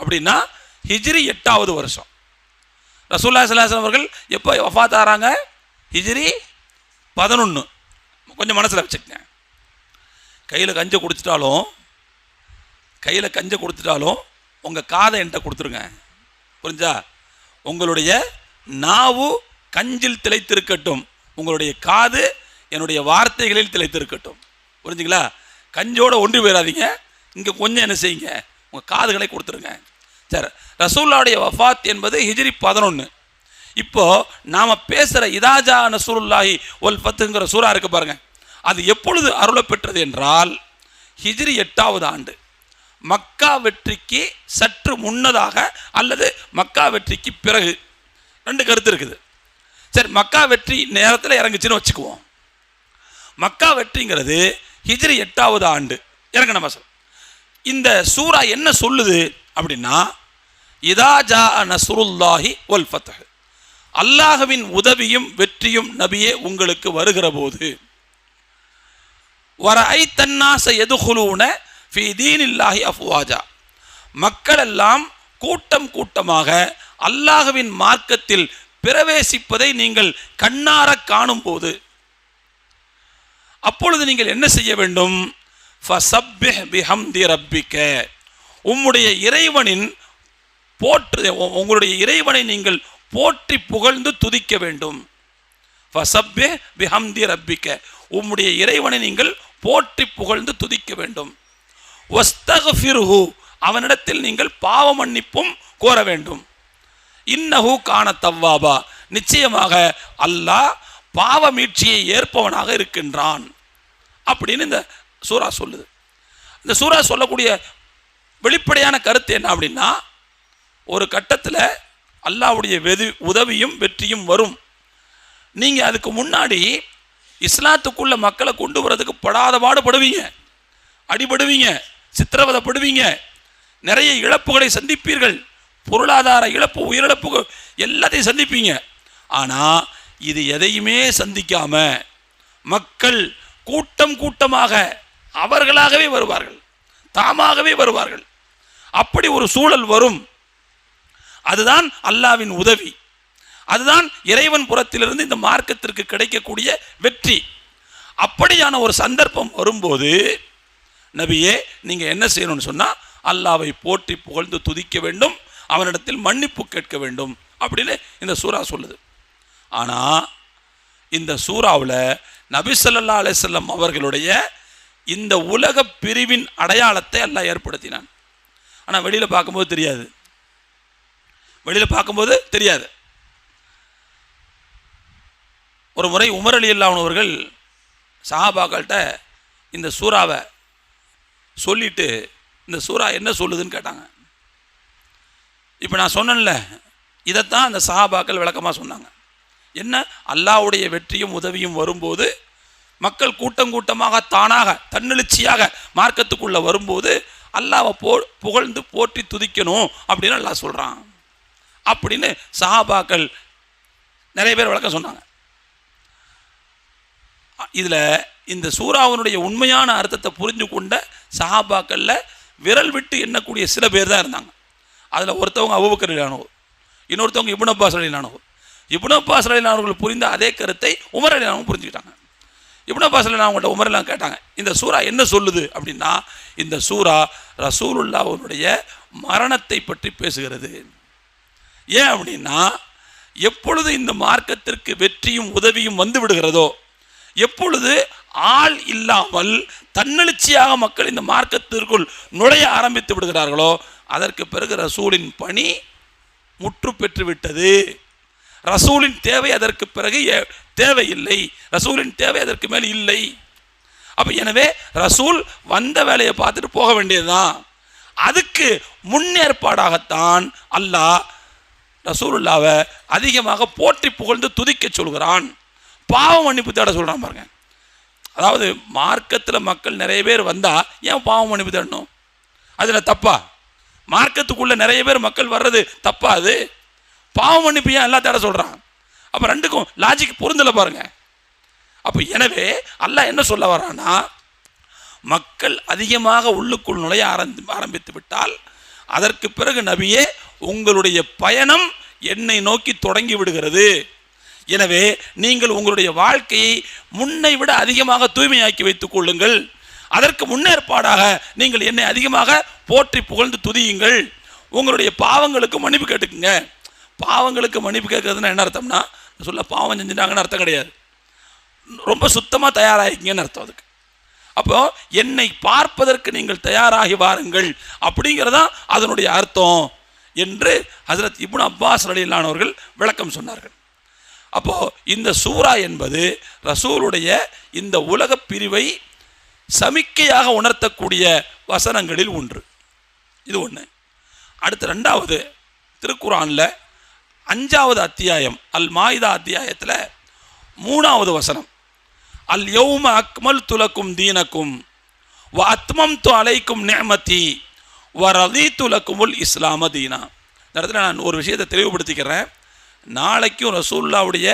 அப்படின்னா ஹிஜ்ரி 8வது வருஷம். ரசூலுல்லாஹி ஸல்லல்லாஹு அலைஹி வஸல்லம் அவர்கள் எப்போ வஃபாத் ஆகிறாங்க? ஹிஜ்ரி 11. கொஞ்சம் மனசில் வச்சுக்கங்க. கையில் கஞ்சை கொடுத்துட்டாலும் உங்கள் காதை என்கிட்ட கொடுத்துருங்க, புரிஞ்சா? உங்களுடைய நாவு கஞ்சில் திளைத்திருக்கட்டும், உங்களுடைய காது என்னுடைய வார்த்தைகளில் திளைத்திருக்கட்டும். புரிஞ்சுங்களா? கஞ்சோட ஒன்றி போயிடாதீங்க. இங்கே கொஞ்சம் என்ன செய்யுங்க, உங்கள் காதுகளை கொடுத்துருங்க. சரி, ரசூலுல்லாவுடைய வஃபாத் என்பது ஹிஜ்ரி 11. இப்போது நாம் பேசுகிற இதாஜா நஸ்ருல்லாஹி வல் ஃபத்ங்கிற சூரா இருக்கு பாருங்க, அது எப்பொழுது அருளப் பெற்றது என்றால் ஹிஜ்ரி 8வது ஆண்டு, மக்கா வெற்றிக்கு சற்று முன்னதாக அல்லது மக்கா வெற்றிக்கு பிறகு. ரெண்டு கருத்து இருக்குது. சரி, மக்கா வெற்றி நேரத்தில் இறங்குச்சுன்னு வச்சுக்குவோம். மக்கா வெற்றிங்கிறது ஹிஜ்ரி 8வது ஆண்டு இறங்கின மாதம். இந்த சூரா என்ன சொல்லுது அப்படின்னா, இதா ஜா நஸ்ருல்லாஹி வல் ஃபத்ஹ், அல்லாஹ்வின் உதவியும் வெற்றியும் நபியே உங்களுக்கு வருகிற போது, வரஐத்தன்னாஸ யதுகுலூன ஃபீ தீனில்லாஹி அஃப்வாஜா, மக்கள் எல்லாம் கூட்டம் கூட்டமாக அல்லாஹ்வின் மார்க்கத்தில் பிரவேசிப்பதை நீங்கள் கண்ணார காணும் போது, அப்பொழுது நீங்கள் என்ன செய்ய வேண்டும்? ஃபஸப்பிஹ் பிஹம்தி ரப்பிக, உம்முடைய இறைவனின் போற்று, உங்களுடைய இறைவனை நீங்கள் போற்றி புகழ்ந்து துதிக்க வேண்டும். ஃபஸப்பிஹ் பிஹம்தி ரப்பிக, உம்முடைய இறைவனை நீங்கள் போற்றி புகழ்ந்து துதிக்க வேண்டும். வஸ்தக்ஃபிர்ஹு, அவனிடத்தில் நீங்கள் பாவ மன்னிப்பும் கோர வேண்டும். இன்னஹு கான தவ்வாபா, நிச்சயமாக அல்லாஹ் பாவ மீட்சியை ஏற்பவனாக இருக்கின்றான் அப்படின்னு இந்த சூரா சொல்லுது. இந்த சூரா சொல்லக்கூடிய வெளிப்படையான கருத்து என்ன அப்படின்னா, ஒரு கட்டத்தில் அல்லாஹ்வுடைய உதவியும் வெற்றியும் வரும். நீங்கள் அதுக்கு முன்னாடி இஸ்லாத்துக்குள்ள மக்களை கொண்டு வரதுக்கு படாத பாடுபடுவீங்க, அடிபடுவீங்க, சித்திரவதைப்படுவீங்க, நிறைய இழப்புகளை சந்திப்பீர்கள், பொருளாதார இழப்பு, உயிரிழப்பு எல்லாத்தையும் சந்திப்பீங்க. ஆனால் இது எதையுமே சந்திக்காம மக்கள் கூட்டம் கூட்டமாக அவர்களாகவே வருவார்கள், தாமாகவே வருவார்கள். அப்படி ஒரு சூழல் வரும். அதுதான் அல்லாஹ்வின் உதவி, அதுதான் இறைவன் புறத்திலிருந்து இந்த மார்க்கத்திற்கு கிடைக்கக்கூடிய வெற்றி. அப்படியான ஒரு சந்தர்ப்பம் வரும்போது நபியே நீங்கள் என்ன செய்யணும்னு சொன்னால், அல்லாஹ்வை போற்றி புகழ்ந்து துதிக்க வேண்டும், அவனிடத்தில் மன்னிப்பு கேட்க வேண்டும் அப்படின்னு இந்த சூரா சொல்லுது. ஆனால் இந்த சூறாவில் நபி ஸல்லல்லாஹு அலைஹி வஸல்லம் அவர்களுடைய இந்த உலக பிரிவின் அடையாளத்தை அல்லாஹ் ஏற்படுத்தினான். ஆனால் வெளியில் பார்க்கும்போது தெரியாது, வெளியில் பார்க்கும்போது தெரியாது. ஒரு முறை உமர் ரலியல்லாஹு அன்ஹு அவர்கள் சஹாபாக்கள்கிட்ட இந்த சூறாவை சொல்லிட்டு, இந்த சூறா என்ன சொல்லுதுன்னு கேட்டாங்க. இப்போ நான் சொன்னேன்ல, இதைத்தான் அந்த சஹாபாக்கள் விளக்கமாக சொன்னாங்க. என்ன? அல்லாஹ்வுடைய வெற்றியும் உதவியும் வரும்போது மக்கள் கூட்டம் கூட்டமாக தானாக தன்னெழுச்சியாக மார்க்கத்துக்குள்ளே வரும்போது அல்லாஹ்வை புகழ்ந்து போற்றி துதிக்கணும் அப்படின்னு அல்லாஹ் சொல்கிறான் அப்படின்னு சஹாபாக்கள் நிறைய பேர் விளக்கம் சொன்னாங்க. இதில் இந்த சூறாவினுடைய உண்மையான அர்த்தத்தை புரிஞ்சு கொண்ட சஹாபாக்களில் விரல் விட்டு எண்ணக்கூடிய சில பேர் தான் இருந்தாங்க. அதில் ஒருத்தவங்க அபூபக்கர் ரலியல்லாஹு அன்ஹு, இன்னொருத்தவங்க இப்னு அப்பாஸ் ரலியல்லாஹு அன்ஹு. இப்னு அப்பாஸ் ரலியல்லாஹு அன்ஹு புரிந்த அதே கருத்தை உமர் ரலியல்லாஹு அன்ஹு புரிஞ்சுக்கிட்டாங்க. இப்னு அப்பாஸ் ரலியல்லாஹு அன்ஹு அவங்கள்ட்ட உமர்லாம் கேட்டாங்க, இந்த சூறா என்ன சொல்லுது அப்படின்னா, இந்த சூறா ரசூலுல்லாஹ்வுடைய மரணத்தை பற்றி பேசுகிறது. ஏன் அப்படின்னா, எப்பொழுது இந்த மார்க்கத்திற்கு வெற்றியும் உதவியும் வந்து விடுகிறதோ, எப்பொழுது ஆள் இல்லாமல் தன்னெழுச்சியாக மக்கள் இந்த மார்க்கத்திற்குள் நுழைய ஆரம்பித்து விடுகிறார்களோ, அதற்கு பிறகு ரசூலின் பணி முற்று பெற்று விட்டது. ரசூலின் தேவை அதற்கு பிறகு தேவையில்லை, ரசூலின் தேவை அதற்கு மேல் இல்லை. அப்போ எனவே ரசூல் வந்த வேலையை பார்த்துட்டு போக வேண்டியதுதான். அதுக்கு முன்னேற்பாடாகத்தான் அல்லாஹ் ரசூலுல்லாவை அதிகமாக போற்றி புகழ்ந்து துதிக்க சொல்கிறான், பாவ மன்னிப்பு தேட சொல்கிறான் பாருங்க. அதாவது மார்க்கத்தில் மக்கள் நிறைய பேர் வந்தால் ஏன் பாவ மன்னிப்பு தேடணும்? அதில் தப்பா? மார்க்கத்துக்குள்ளே நிறைய பேர் மக்கள் வர்றது தப்பா? அது பாவ மன்னிப்பு ஏன் எல்லாம் தேட சொல்கிறான்? அப்போ ரெண்டுக்கும் லாஜிக் பொருந்தலை பாருங்க. அப்போ எனவே அல்லாஹ் என்ன சொல்ல வரான்னா, மக்கள் அதிகமாக உள்ளுக்குள் நுழைய ஆரம்பித்து விட்டால் அதற்கு பிறகு நபியே உங்களுடைய பயணம் என்னை நோக்கி தொடங்கி விடுகிறது. எனவே நீங்கள் உங்களுடைய வாழ்க்கையை முன்னை விட அதிகமாக தூய்மையாக்கி வைத்துக் கொள்ளுங்கள். அதற்கு முன்னேற்பாடாக நீங்கள் என்னை அதிகமாக போற்றி புகழ்ந்து துதியுங்கள். உங்களுடைய பாவங்களுக்கு மன்னிப்பு கேட்டுக்குங்க. பாவங்களுக்கு மன்னிப்பு கேட்கறதுன்னா என்ன அர்த்தம்னா, சொல்ல பாவம் செஞ்சுட்டாங்கன்னு அர்த்தம் கிடையாது. ரொம்ப சுத்தமாக தயாராகிங்கன்னு அர்த்தம். அதுக்கு அப்போ என்னை பார்ப்பதற்கு நீங்கள் தயாராகி வாருங்கள் அப்படிங்கிறதா அதனுடைய அர்த்தம் என்று ஹஜ்ரத் இப்னு அப்பாஸ் ரலியல்லாஹு அவர்கள் விளக்கம் சொன்னார்கள். அப்போ இந்த சூரா என்பது ரசூலுடைய இந்த உலக பிரிவை சமிக்கையாக உணர்த்தக்கூடிய வசனங்களில் ஒன்று. இது ஒன்று. அடுத்து ரெண்டாவது, திருக்குர்ஆனில் 5வது அத்தியாயம் அல் மாயிதா அத்தியாயத்தில் 3வது வசனம், அல் யௌம அக்மல்து லக்கும் தீனக்கும் வ அத்மம்து அலைக்கும் நிஅமதி வ ரதீது லக்குமுல் இஸ்லாம தீனா. இந்த இடத்துல நான் ஒரு விஷயத்தை தெளிவுபடுத்திக்கிறேன். நாளைக்கும் ரசூலுல்லாவுடைய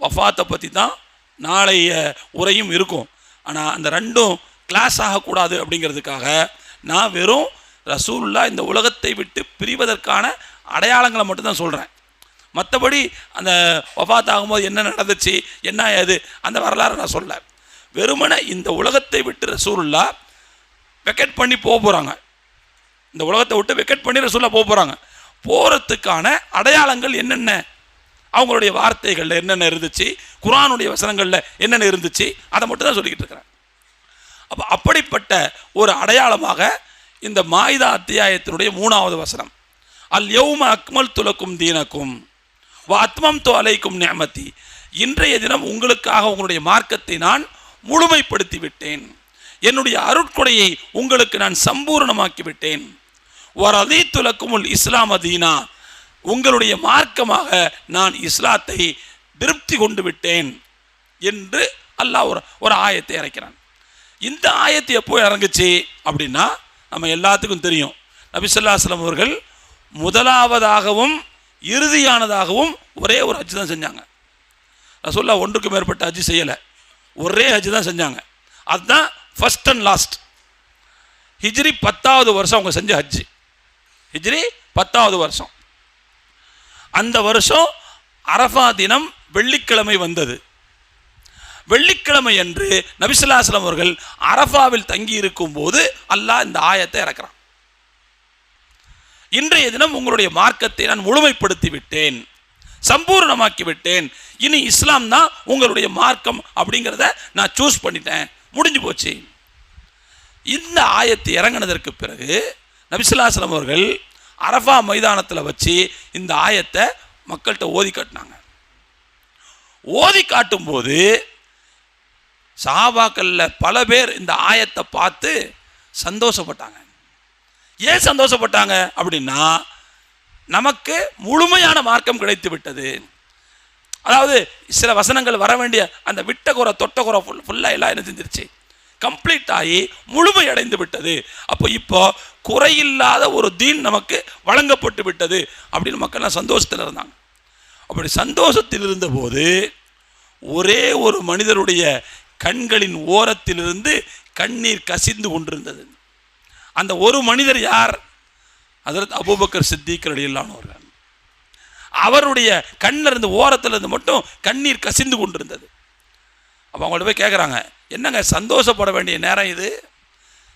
வஃபாத்தை பற்றி தான் நாளைய உரையும் இருக்கும். ஆனால் அந்த ரெண்டும் கிளாஸ் ஆகக்கூடாது அப்படிங்கிறதுக்காக நான் வெறும் ரசூலுல்லா இந்த உலகத்தை விட்டு பிரிவதற்கான அடையாளங்களை மட்டும்தான் சொல்கிறேன். மற்றபடி அந்த வஃபாத் ஆகும்போது என்ன நடந்துச்சு, என்ன ஏது, அந்த வரலாறு நான் சொல்ல. வெறுமனே இந்த உலகத்தை விட்டு ரசூலுல்லா வெக்கெட் பண்ணி போக போகிறாங்க. இந்த உலகத்தை விட்டு வெக்கெட் பண்ணி ரசூலுல்லா போக போகிறாங்க. போகிறதுக்கான அடையாளங்கள் என்னென்ன, அவங்களுடைய வார்த்தைகளில் என்னென்ன இருந்துச்சு, குர்ஆனுடைய வசனங்களில் என்னென்ன இருந்துச்சு, அதை மட்டும் தான் சொல்லிக்கிட்டு இருக்கிறேன். அப்போ அப்படிப்பட்ட ஒரு அடையாளமாக இந்த மாயிதா அத்தியாயத்தினுடைய 3வது வசனம், அல் யௌம அக்மல்து லக்கும் தீனக்கும் வ அத்மம்து அலைக்கும் நிஅமதி, இன்றைய தினம் உங்களுக்காக உங்களுடைய மார்க்கத்தை நான் முழுமைப்படுத்தி விட்டேன், என்னுடைய அருட்கொடையை உங்களுக்கு நான் சம்பூர்ணமாக்கி விட்டேன், வ ரதீது லக்குமுல் இஸ்லாம தீனா, உங்களுடைய மார்க்கமாக நான் இஸ்லாத்தை திருப்தி கொண்டு விட்டேன் என்று அல்லாஹ் ஒரு ஆயத்தை இறக்கிறான். இந்த ஆயத்து எப்போ இறங்குச்சு அப்படின்னா நம்ம எல்லாத்துக்கும் தெரியும். நபி ஸல்லல்லாஹு அலைஹி வஸல்லம் அவர்கள் முதலாவதாகவும் இறுதியானதாகவும் ஒரே ஒரு ஹஜ் தான் செஞ்சாங்க. ரசூலுல்லாஹ் ஒன்றுக்கு மேற்பட்ட ஹஜ் செய்யலை, ஒரே ஹஜ் தான் செஞ்சாங்க. அதுதான் ஃபர்ஸ்ட் அண்ட் லாஸ்ட். ஹிஜ்ரி 10வது வருஷம் அவங்க செஞ்ச ஹஜ். ஹிஜ்ரி 10வது வருஷம். அந்த வருஷம் அரஃபா தினம் வெள்ளிக்கிழமை வந்தது. வெள்ளிக்கிழமை அன்று நபி ஸல்லல்லாஹு அலைஹி வஸல்லம் அவர்கள் அரஃபாவில் தங்கி இருக்கும் போது அல்லாஹ் இந்த ஆயத்தை இறக்குறான். இன்றைய தினம் உங்களுடைய மார்க்கத்தை நான் முழுமைப்படுத்தி விட்டேன், சம்பூர்ணமாக்கி விட்டேன், இனி இஸ்லாம் தான் உங்களுடைய மார்க்கம் அப்படிங்கிறத நான் சூஸ் பண்ணிட்டேன், முடிஞ்சு போச்சு. இந்த ஆயத்து இறங்கினதற்கு பிறகு நபி ஸல்லல்லாஹு அலைஹி வஸல்லம் அவர்கள் அரஃபா மைதானத்தில் வச்சு இந்த ஆயத்தை மக்கள்கிட்ட ஓதி காட்டினாங்க. ஓதி காட்டும்போது சஹாபாக்களில் பல பேர் இந்த ஆயத்தை பார்த்து சந்தோஷப்பட்டாங்க. ஏன் சந்தோஷப்பட்டாங்க அப்படின்னா, நமக்கு முழுமையான மார்க்கம் கிடைத்து விட்டது. அதாவது சில வசனங்கள் வர வேண்டிய அந்த விட்ட குறை தொட்ட குறை ஃபுல்லாக எல்லாம் என்ன செஞ்சிருச்சு, கம்ப்ளீட் ஆகி முழுமை அடைந்து விட்டது. அப்போ இப்போ குறையில்லாத ஒரு தீன் நமக்கு வழங்கப்பட்டு விட்டது அப்படின்னு மக்கள்லாம் சந்தோஷத்தில் இருந்தாங்க. அப்படி சந்தோஷத்தில் இருந்தபோது ஒரே ஒரு மனிதருடைய கண்களின் ஓரத்திலிருந்து கண்ணீர் கசிந்து கொண்டிருந்தது. அந்த ஒரு மனிதர் யார்? ஹஜ்ரத் அபூபக்கர் சித்திக் ரலியல்லாஹு அவர்கள். அவருடைய கண்ணில் இருந்து ஓரத்தில் இருந்து மட்டும் கண்ணீர் கசிந்து கொண்டிருந்தது. அப்போ அவங்கள்ட்ட போய் கேட்குறாங்க, என்னங்க சந்தோஷப்பட வேண்டிய நேரம் இது?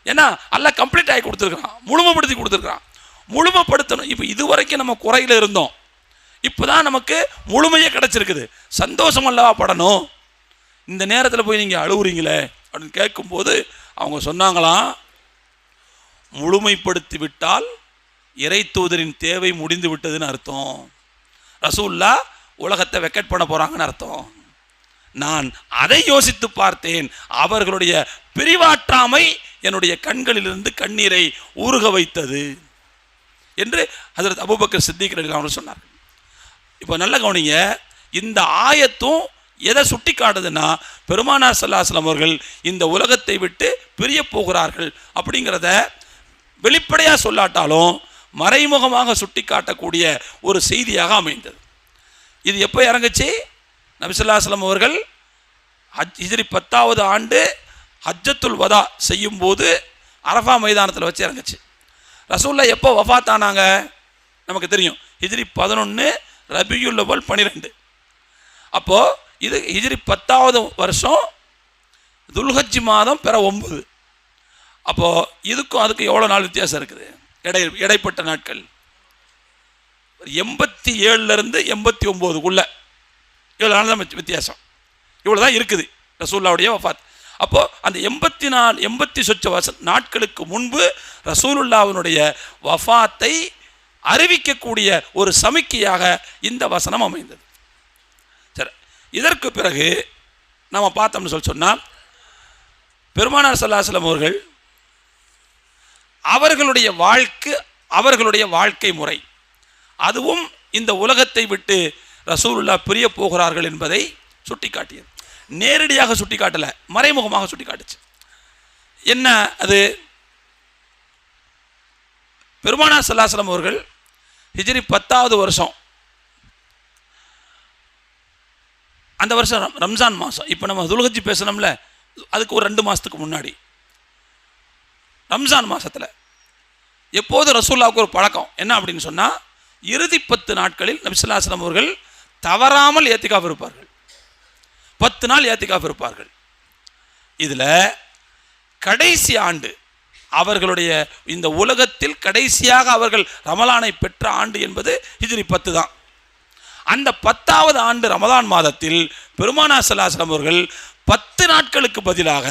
ஏன்னா அல்லாஹ் கம்ப்ளீட் ஆகி கொடுத்துருக்கான், முழுமைப்படுத்தி கொடுத்துருக்கான். முழுமைப்படுத்தணும். இப்போ இதுவரைக்கும் நம்ம குறையில் இருந்தோம், இப்போ தான் நமக்கு முழுமையே கிடச்சிருக்குது, சந்தோஷம் அல்லவா படணும். இந்த நேரத்தில் போய் நீங்கள் அழுவுறீங்களே அப்படின்னு கேட்கும்போது அவங்க சொன்னாங்களாம், முழுமைப்படுத்தி விட்டால் இறை தூதரின் தேவை முடிந்து விட்டதுன்னு அர்த்தம். ரசூலுல்லாஹ் உலகத்தை வெக்கெட் பண்ண போகிறாங்கன்னு அர்த்தம். நான் அதை யோசித்து பார்த்தேன், அவர்களுடைய பிரிவாற்றாமை என்னுடைய கண்களிலிருந்து கண்ணீரை ஊறுக வைத்தது என்று ஹஜ்ரத் அபூபக்கர் சித்திக் ரலியல்லாஹு அன்ஹு சொன்னார். இப்போ நல்ல கவனிங்க, இந்த ஆயத்தும் எதை சுட்டி காட்டுதுன்னா, பெருமானார் ஸல்லல்லாஹு அலைஹி வஸல்லம் அவர்கள் இந்த உலகத்தை விட்டு பிரிய போகிறார்கள் அப்படிங்கிறத வெளிப்படையாக சொல்லாட்டாலும் மறைமுகமாக சுட்டி காட்டக்கூடிய ஒரு செய்தியாக அமைந்தது. இது எப்போ இறங்குச்சு? நபி ஸல்லல்லாஹு அலைஹி வஸல்லம் அவர்கள் ஹிஜ்ரி 10வது ஆண்டு ஹஜ்ஜத்துல் வதா செய்யும்போது அரஃபா மைதானத்தில் வச்சு இறங்குச்சு. ரசூலுல்லாஹ் எப்போ வஃபாத் ஆனாங்க நமக்கு தெரியும், ஹிஜ்ரி 11 ரபியுல் அவ்வல் 12. அப்போது இது ஹிஜ்ரி 10வது வருஷம் துல்ஹஜ் மாதம் பிற 9. அப்போது இதுக்கும் அதுக்கும் எவ்வளோ நாள் வித்தியாசம் இருக்குது? இடைப்பட்ட நாட்கள் 87லேருந்து 89க்குள்ள 7 நாள் தான் வித்தியாசம். இவ்வளோ தான் இருக்குது ரசூலுல்லாஹ்வுடைய வஃபாத். அப்போது அந்த 80 சொச்ச நாட்களுக்கு முன்பு ரசூலுல்லாஹ்வினுடைய வஃபாத்தை அறிவிக்கக்கூடிய ஒரு சமிக்கையாக இந்த வசனம் அமைந்தது. சரி, இதற்கு பிறகு நம்ம பார்த்தோம்னு சொன்னால் பெருமானார் ஸல்லல்லாஹு அலைஹி வஸல்லம் அவர்கள் அவர்களுடைய வாழ்க்கை முறை, அதுவும் இந்த உலகத்தை விட்டு ரசூலுல்லாஹ் பிரிய போகிறார்கள் என்பதை சுட்டி காட்டியது. நேரடியாக சுட்டி காட்டலை, மறைமுகமாக சுட்டி காட்டுச்சு. என்ன அது? பெருமானார் ஸல்லல்லாஹு அலைஹி வஸல்லம் அவர்கள் ஹிஜ்ரி 10வது வருஷம், அந்த வருஷம் ரம்ஜான் மாதம், இப்போ நம்ம துல்ஹஜ் பேசணும்ல, அதுக்கு ஒரு 2 மாதத்துக்கு முன்னாடி ரம்ஜான் மாதத்தில் எப்போது ரசூலுல்லாஹ்வுக்கு ஒரு பழக்கம் என்ன அப்படின்னு சொன்னால், இறுதி 10 நாட்களில் நபி ஸல்லல்லாஹு அலைஹி வஸல்லம் அவர்கள் தவறாமல் ஏத்திகாஃப் இருப்பார்கள். 10 நாள் ஏத்திகாஃப் இருப்பார்கள். இதில் கடைசி ஆண்டு அவர்களுடைய இந்த உலகத்தில் கடைசியாக அவர்கள் ரமலானை பெற்ற ஆண்டு என்பது ஹிஜ்ரி 10 தான். அந்த 10வது ஆண்டு ரமலான் மாதத்தில் பெருமானார் ஸல்லல்லாஹு அலைஹி வஸல்லம் அவர்கள் 10 நாட்களுக்கு பதிலாக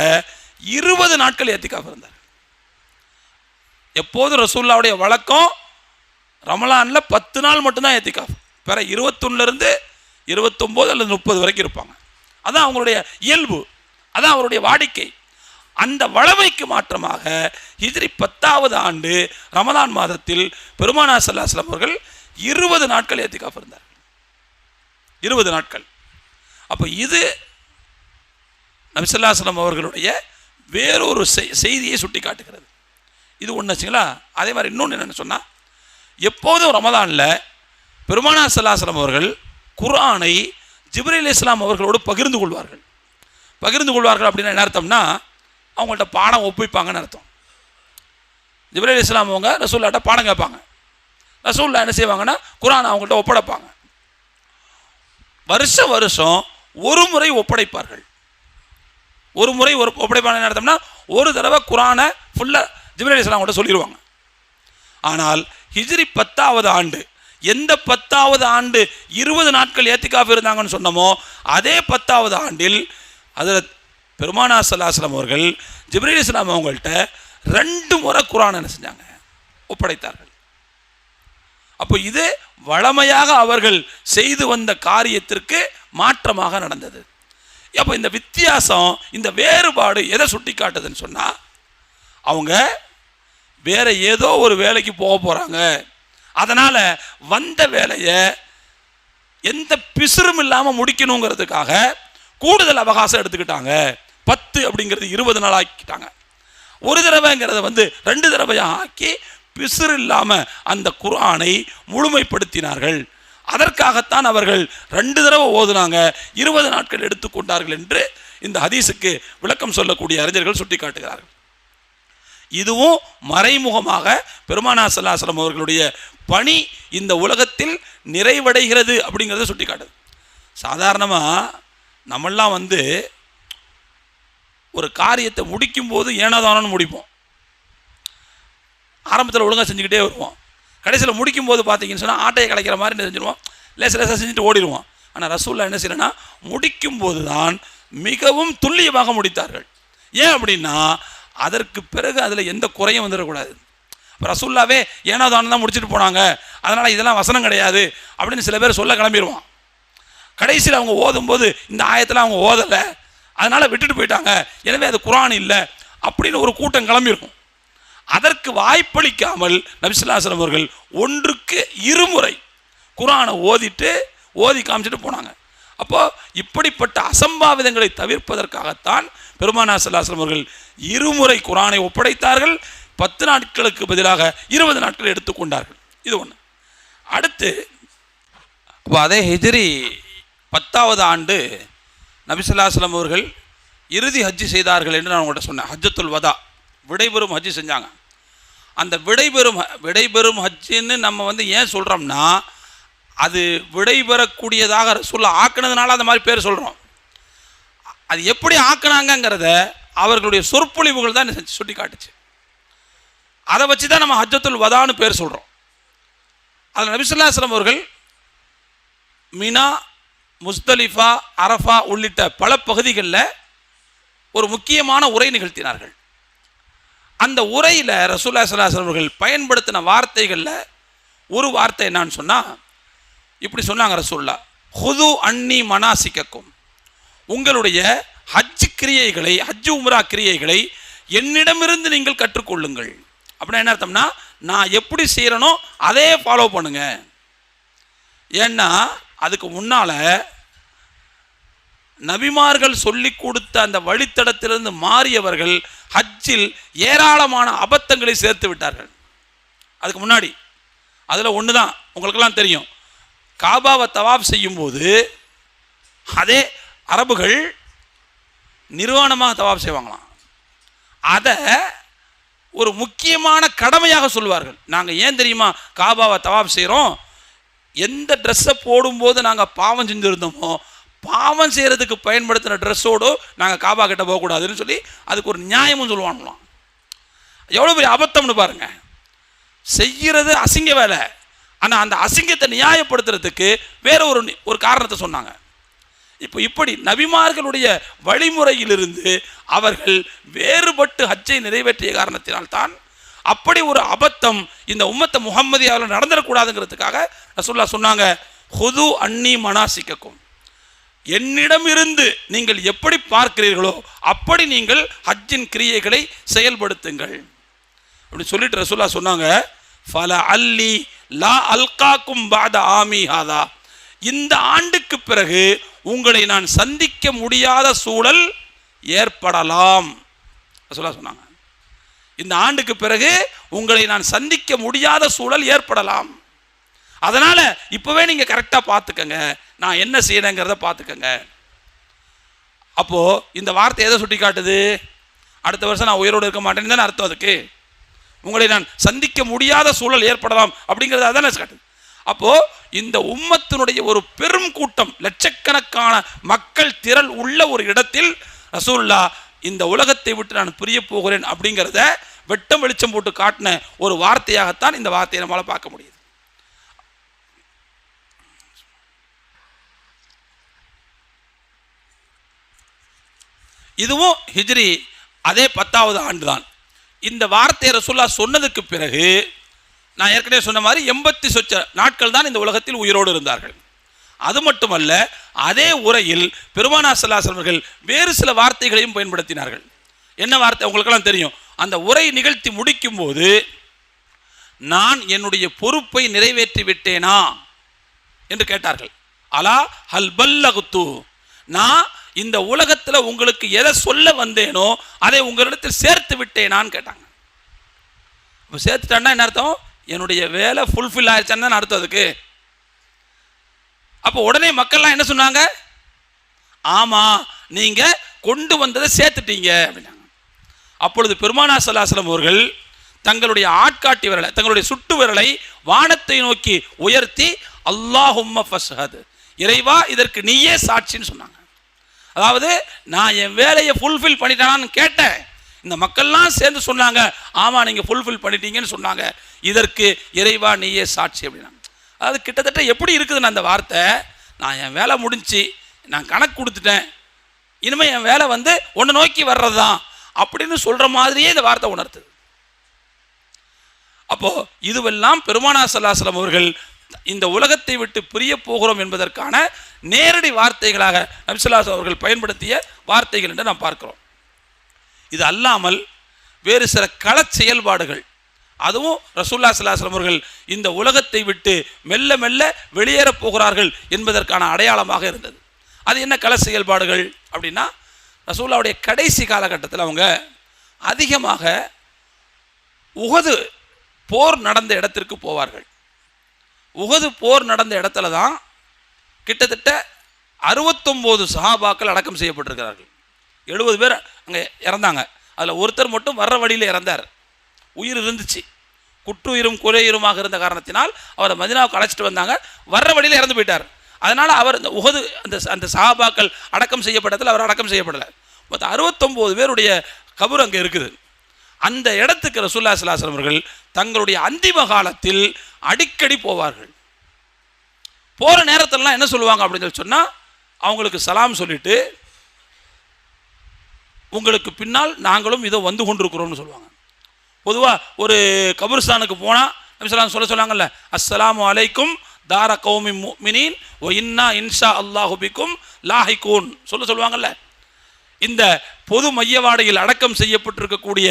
20 நாட்கள் ஏத்திகாஃப் இருந்தார். எப்போதும் ரசூலுல்லாஹ்வுடைய வழக்கம் ரமலானில் 10 நாள் மட்டும்தான் ஏத்திகாஃப், வேற 21லேருந்து 29 அல்லது 30 வரைக்கும் இருப்பாங்க. அதான் அவங்களுடைய இயல்பு, அதான் அவருடைய வாடிக்கை. அந்த வளமைக்கு மாற்றமாக ஹிஜ்ரி 10வது ஆண்டு ரமலான் மாதத்தில் பெருமானார் ஸல்லல்லாஹு அலைஹி வஸல்லம் அவர்கள் 20 நாட்கள் ஏத்திகாஃப் இருந்தார்கள். 20 நாட்கள். அப்போ இது நபி ஸல்லல்லாஹு அலைஹி வஸல்லம் அவர்களுடைய வேறொரு செய்தியை சுட்டி காட்டுகிறது. இது ஒன்று வச்சுங்களா. அதே மாதிரி இன்னொன்று என்னென்னு சொன்னால், எப்போதும் ரமலானில் பெருமானார் ஸல்லல்லாஹு அலைஹி வஸல்லம் அவர்கள் குர்ஆனை ஜிப்ரீல் அலைஹிஸ்ஸலாம் அவர்களோடு பகிர்ந்து கொள்வார்கள். அப்படின்னா என்ன அர்த்தம்னா, அவங்கள்ட்ட பாடம் ஒப்பிப்பாங்கன்னு அர்த்தம். ஜிப்ரீல் அலைஹிஸ்ஸலாம் அவங்க ரசூலுல்லாஹ்ட்ட பாடம் கேட்பாங்க. ரசூலுல்லாஹ் என்ன செய்வாங்கன்னா குர்ஆனை அவங்கள்ட்ட ஒப்படைப்பாங்க. வருஷம் ஒரு முறை ஒப்படைப்பார்கள். ஒரு முறை ஒப்படைப்பாங்க என்ன அர்த்தம்னா, ஒரு தடவை குர்ஆனை ஃபுல்லாக ஜிப்ரீல் அலைஹிஸ்ஸலாம் அவங்கள்ட்ட சொல்லிடுவாங்க. ஆனால் ஹிஜ்ரி 10வது ஆண்டு, எந்த 10வது ஆண்டு 20 நாட்கள் ஏத்திகாஃப் இருந்தாங்கன்னு சொன்னமோ, அதே 10வது ஆண்டில் ஹஜ்ரத் பெருமானார் ஸல்லல்லாஹு அலைஹி வஸல்லம் அவர்கள் ஜிப்ரீல் அலைஹிஸ்ஸலாம் அவங்கள்ட்ட 2 முறை குர்ஆனை என்ன செஞ்சாங்க, ஒப்படைத்தார்கள். அப்போ இது வளமையாக அவர்கள் செய்து வந்த காரியத்திற்கு மாற்றமாக நடந்தது. அப்போ இந்த வித்தியாசம், இந்த வேறுபாடு எதை சுட்டி காட்டுதுன்னு சொன்னால், அவங்க வேற ஏதோ ஒரு வேலைக்கு போக போகிறாங்க, அதனால் வந்த வேலையை எந்த பிசுறும் இல்லாமல் முடிக்கணுங்கிறதுக்காக கூடுதல் அவகாசம் எடுத்துக்கிட்டாங்க. 10 அப்படிங்கிறது 20 நாள் ஆக்கிட்டாங்க. ஒரு தடவைங்கிறத 2 தடவையாக ஆக்கி பிசுறு இல்லாமல் அந்த குர்ஆனை முழுமைப்படுத்தினார்கள். அதற்காகத்தான் அவர்கள் 2 தடவை ஓதுனாங்க, 20 நாட்கள் எடுத்துக்கொண்டார்கள் என்று இந்த ஹதீஸுக்கு விளக்கம் சொல்லக்கூடிய அறிஞர்கள் சுட்டி காட்டுகிறார்கள். இதுவும் மறைமுகமாக பெருமானார் ஸல்லல்லாஹு அலைஹி வஸல்லம் அவர்களுடைய பணி இந்த உலகத்தில் நிறைவடைகிறது அப்படிங்கிறத சுட்டி காட்டுது. சாதாரணமாக நம்மெல்லாம் ஒரு காரியத்தை முடிக்கும்போது ஏனோதானோன்னு முடிப்போம். ஆரம்பத்தில் ஒழுங்காக செஞ்சுக்கிட்டே வருவோம். கடைசியில் முடிக்கும்போது பார்த்தீங்கன்னு சொன்னால் ஆட்டையை கலைக்கிற மாதிரி என்ன செஞ்சுருவோம், லேசாக செஞ்சுட்டு ஓடிடுவோம். ஆனால் ரசூலுல்லாஹ் என்ன செய்யலைன்னா, முடிக்கும்போது தான் மிகவும் துல்லியமாக முடித்தார்கள். ஏன் அப்படின்னா, அதற்கு பிறகு அதில் எந்த குறையும் வந்துடக்கூடாது. இப்போ ரசூலுல்லாவே ஏனோதானோ தான் முடிச்சுட்டு போனாங்க, அதனால் இதெல்லாம் வசனம் கிடையாது அப்படின்னு சில பேர் சொல்ல கிளம்பிடுவான். கடைசியில் அவங்க ஓதும்போது இந்த ஆயத்தில் அவங்க ஓதலை, அதனால் விட்டுட்டு போயிட்டாங்க, எனவே அது குர்ஆன் இல்லை அப்படின்னு ஒரு கூட்டம் கிளம்பியிருக்கும். அதற்கு வாய்ப்பளிக்காமல் நபி ஸல்லல்லாஹு அலைஹி வஸல்லம் அவர்கள் 1க்கு 2 முறை குர்ஆனை ஓதி காமிச்சிட்டு போனாங்க. அப்போது இப்படிப்பட்ட அசம்பாவிதங்களை தவிர்ப்பதற்காகத்தான் பெருமானார் ஸல்லல்லாஹு அலைஹி வஸல்லம் அவர்கள் 2 முறை குர்ஆனை ஒப்படைத்தார்கள். 10 நாட்களுக்கு பதிலாக 20 நாட்கள் எடுத்துக்கொண்டார்கள். இது ஒன்று. அடுத்து, அப்போ அதே ஹிஜ்ரி 10வது ஆண்டு நபி ஸல்லல்லாஹு அலைஹி வஸல்லம் அவர்கள் இறுதி ஹஜ்ஜி செய்தார்கள் என்று நான் உங்கள்கிட்ட சொன்னேன். ஹஜ்ஜத்துல் வதா, விடைபெறும் ஹஜ்ஜி செஞ்சாங்க. அந்த விடைபெறும் ஹஜ்ஜின்னு நம்ம ஏன் சொல்கிறோம்னா, அது விடைபெறக்கூடியதாக ரசூலுல்லாஹ் ஆக்கினதுனால அந்த மாதிரி பேர் சொல்கிறோம். அது எப்படி ஆக்கினாங்கங்கிறத அவர்களுடைய சொற்பொழிவுகள் தான் சுட்டி காட்டுச்சு. அதை வச்சு தான் நம்ம ஹஜ்ஜத்துல் வதான்னு பேர் சொல்கிறோம். அதில் நபி ஸல்லல்லாஹு அலைஹி வஸல்லம் அவர்கள் மினா, முஸ்தலிஃபா, அரஃபா உள்ளிட்ட பல பகுதிகளில் ஒரு முக்கியமான உரை நிகழ்த்தினார்கள். அந்த உரையில் ரசூலுல்லாஹி ஸல்லல்லாஹு அலைஹி வஸல்லம் அவர்கள் பயன்படுத்தின வார்த்தைகளில் ஒரு வார்த்தை என்னன்னு சொன்னால், இப்படி சொன்னாங்க ரசூலுல்லாஹ், ஹுது அன்னி மனாசிக்கக்கும், உங்களுடைய ஹஜ் கிரியைகளை, ஹஜ் உம்ரா கிரியைகளை என்னிடமிருந்து நீங்கள் கற்றுக்கொள்ளுங்கள். அப்படின்னா என்ன அர்த்தம்னா, நான் எப்படி செய்கிறனோ அதே ஃபாலோ பண்ணுங்க. ஏன்னா அதுக்கு முன்னால் நபிமார்கள் சொல்லி கொடுத்த அந்த வழித்தடத்திலிருந்து மாறியவர்கள் ஹஜ்ஜில் ஏராளமான அபத்தங்களை சேர்த்து விட்டார்கள். அதுக்கு முன்னாடி அதில் ஒன்று தான் உங்களுக்கெல்லாம் தெரியும், காபாவை தவாப் செய்யும்போது அதே அரபுகள் நிர்வாணமாக தவாப் செய்வாங்களாம். அதை ஒரு முக்கியமான கடமையாக சொல்வார்கள். நாங்கள் ஏன் தெரியுமா காபாவை தவாப் செய்கிறோம், எந்த ட்ரெஸ்ஸை போடும்போது நாங்கள் பாவம் செஞ்சுருந்தோமோ பாவம் செய்கிறதுக்கு பயன்படுத்தின ட்ரெஸ்ஸோடு நாங்கள் காபா கிட்ட போகக்கூடாதுன்னு சொல்லி அதுக்கு ஒரு நியாயமும் சொல்லுவாங்களாம். எவ்வளோ பெரிய அபத்தம்னு பாருங்கள். செய்கிறது அசிங்க வேலை, ஆனால் அந்த அசிங்கத்தை நியாயப்படுத்துறதுக்கு வேற ஒரு காரணத்தை சொன்னாங்க. இப்போ இப்படி நபிமார்களுடைய வழிமுறையிலிருந்து அவர்கள் வேறுபட்டு ஹஜ்ஜை நிறைவேற்றிய காரணத்தினால்தான் அப்படி ஒரு அபத்தம் இந்த உம்மத்தை முஹம்மதியாவில் நடந்துடக்கூடாதுங்கிறதுக்காக ரசூலுல்லாஹ் சொன்னாங்க, ஹுது அன்னி மனாசிக்கக்கும், என்னிடமிருந்து நீங்கள் எப்படி பார்க்கிறீர்களோ அப்படி நீங்கள் ஹஜ்ஜின் கிரியைகளை செயல்படுத்துங்கள் அப்படி சொல்லிட்டு ரசூலுல்லாஹ் சொன்னாங்க, ஃபல அல்லி லா அல்காக்கும் பாத ஆமி ஹாதா, இந்த ஆண்டுக்கு பிறகு உங்களை நான் சந்திக்க முடியாத சூழல் ஏற்படலாம் ரசூலுல்லாஹ் சொன்னாங்க. இந்த ஆண்டுக்கு பிறகு உங்களை நான் சந்திக்க முடியாத சூழல் ஏற்படலாம். அதனால இப்பவே நீங்க கரெக்டா பார்த்துக்கங்க, நான் என்ன செய்யணுங்கிறத பார்த்துக்கங்க. அப்போ இந்த வார்த்தை எதை சுட்டி காட்டுது? அடுத்த வருஷம் நான் உயிரோடு இருக்க மாட்டேன்னு தானே அர்த்தம். அதுக்கு உங்களை நான் சந்திக்க முடியாத சூழல் ஏற்படலாம் அப்படிங்கிறத தானே காட்டுது. அப்போ இந்த உம்மத்தினுடைய ஒரு பெரும் கூட்டம், லட்சக்கணக்கான மக்கள் திரள் உள்ள ஒரு இடத்தில் ரசூலுல்லாஹ் இந்த உலகத்தை விட்டு நான் பிரிய போகிறேன் அப்படிங்கிறத வெட்டம் வெளிச்சம் போட்டு காட்டின ஒரு வார்த்தையாகத்தான் இந்த வார்த்தையை நம்மளால் பார்க்க முடியுது. இதுவும் ஹிஜ்ரி அதே 10வது ஆண்டு தான். இந்த வார்த்தையை ரசூலுல்லாஹ் சொன்னதுக்கு பிறகு நான் ஏற்கனவே சொன்ன மாதிரி 80 சொச்ச நாட்கள் தான் இந்த உலகத்தில் உயிரோடு இருந்தார்கள். அது மட்டுமல்ல, அதே உரையில் பெருமானார் ஸல்லல்லாஹு அலைஹி வஸல்லம் அவர்கள் வேறு சில வார்த்தைகளையும் பயன்படுத்தினார்கள். என்ன வார்த்தை உங்களுக்கெல்லாம் தெரியும். அந்த உரை நிகழ்த்தி முடிக்கும் போது, நான் என்னுடைய பொறுப்பை நிறைவேற்றி விட்டேனா என்று கேட்டார்கள். அலா ஹல் பல்லகுத்து, நான் இந்த உலகத்தில் உங்களுக்கு எதை சொல்ல வந்தேனோ அதை உங்களிடத்தில் சேர்த்து விட்டேனான்னு கேட்டாங்க. இப்போ சேர்த்துட்டான்னா என்ன அர்த்தம்? என்னுடைய வேலை ஃபுல்ஃபில் ஆயிடுச்சான்னு தான் அர்த்தம் அதுக்கு. அப்போ உடனே மக்கள்லாம் என்ன சொன்னாங்க? ஆமாம், நீங்கள் கொண்டு வந்ததை சேர்த்துட்டீங்க அப்படின்னாங்க. அப்பொழுது பெருமானார் ஸல்லல்லாஹு அலைஹி வஸல்லம் அவர்கள் தங்களுடைய ஆட்காட்டி விரலை, தங்களுடைய சுட்டு விரலை வானத்தை நோக்கி உயர்த்தி அல்லாஹும்ம ஃபஷ்ஹத், இறைவா இதற்கு நீயே சாட்சின்னு சொன்னாங்க. அதாவது நான் என் வேலையை ஃபுல்ஃபில் பண்ணிட்டேனான்னு கேட்டேன். இந்த மக்கள்லாம் சேர்ந்து சொன்னாங்க, ஆமாம் நீங்கள் ஃபுல்ஃபில் பண்ணிட்டீங்கன்னு சொன்னாங்க, இதற்கு இறைவா நீயே சாட்சி அப்படின்னாங்க. அதாவது கிட்டத்தட்ட எப்படி இருக்குதுன்னு அந்த வார்த்தை, நான் என் வேலை முடிஞ்சு நான் கணக்கு கொடுத்துட்டேன், இனிமேல் என் வேலை ஒன்று நோக்கி வர்றது தான் அப்படின்னு சொல்கிற மாதிரியே இந்த வார்த்தை உணர்த்துது. அப்போது இதுவெல்லாம் பெருமானார் ஸல்லல்லாஹு அலைஹி வஸல்லம் அவர்கள் இந்த உலகத்தை விட்டு பிரிய போகிறோம் என்பதற்கான நேரடி வார்த்தைகளாக நபி ஸல்லல்லாஹு அலைஹி வஸல்லம் அவர்கள் பயன்படுத்திய வார்த்தைகள் என்று நாம் பார்க்கிறோம். இது அல்லாமல் வேறு சில கள செயல்பாடுகள், அதுவும் ரசூலுல்லாஹி ஸல்லல்லாஹு அலைஹி வஸல்லம் அவர்கள் இந்த உலகத்தை விட்டு மெல்ல மெல்ல வெளியேறப் போகிறார்கள் என்பதற்கான அடையாளமாக இருந்தது. அது என்ன கள செயல்பாடுகள் அப்படின்னா, ரசூலுல்லாஹ்வுடைய கடைசி காலகட்டத்தில் அவங்க அதிகமாக உஹது போர் நடந்த இடத்திற்கு போவார்கள். உஹது போர் நடந்த இடத்துல தான் கிட்டத்தட்ட 69 சஹாபாக்கள் அடக்கம் செய்யப்பட்டிருக்கிறார்கள். 70 பேர் அங்கே இறந்தாங்க. அதில் ஒருத்தர் மட்டும் வர்ற வழியில் இறந்தார். உயிர் இருந்துச்சு, குற்றுயிரும் குறையுருமாக இருந்த காரணத்தினால் அவரை மதீனாவுக்கு அழைச்சிட்டு வந்தாங்க. வர்ற வழியில் இறந்து போயிட்டார். அதனால் அவர் இந்த உஹது அந்த சஹாபாக்கள் அடக்கம் செய்யப்பட்டதில் அவர் அடக்கம் செய்யப்படலை. மொத்தம் 69 பேருடைய கபர் அங்கே இருக்குது. அந்த இடத்துக்கு ரசூலுல்லாஹி ஸல்லல்லாஹு அலைஹி வஸல்லம் அவர்கள் தங்களுடைய அந்திம காலத்தில் அடிக்கடி போவார்கள். போகிற நேரத்திலலாம் என்ன சொல்லுவாங்க அப்படின்னு சொன்னால், அவங்களுக்கு சலாம் சொல்லிட்டு உங்களுக்கு பின்னால் நாங்களும் இதோ வந்து கொண்டிருக்கிறோம்னு சொல்லுவாங்க. பொதுவாக ஒரு கபர்ஸ்தானுக்கு போனால் நபி ஸல்லல்லாஹு சொல்ல சொன்னாங்கல்ல, அஸ்ஸலாமு அலைக்கும் தார கௌமி முஃமினீன் வ இன்னா இன்ஷா அல்லாஹு பிக்கும் லாஹிகூன் சொல்லுவாங்கல்ல. இந்த பொது மையவாடையில் அடக்கம் செய்யப்பட்டிருக்கக்கூடிய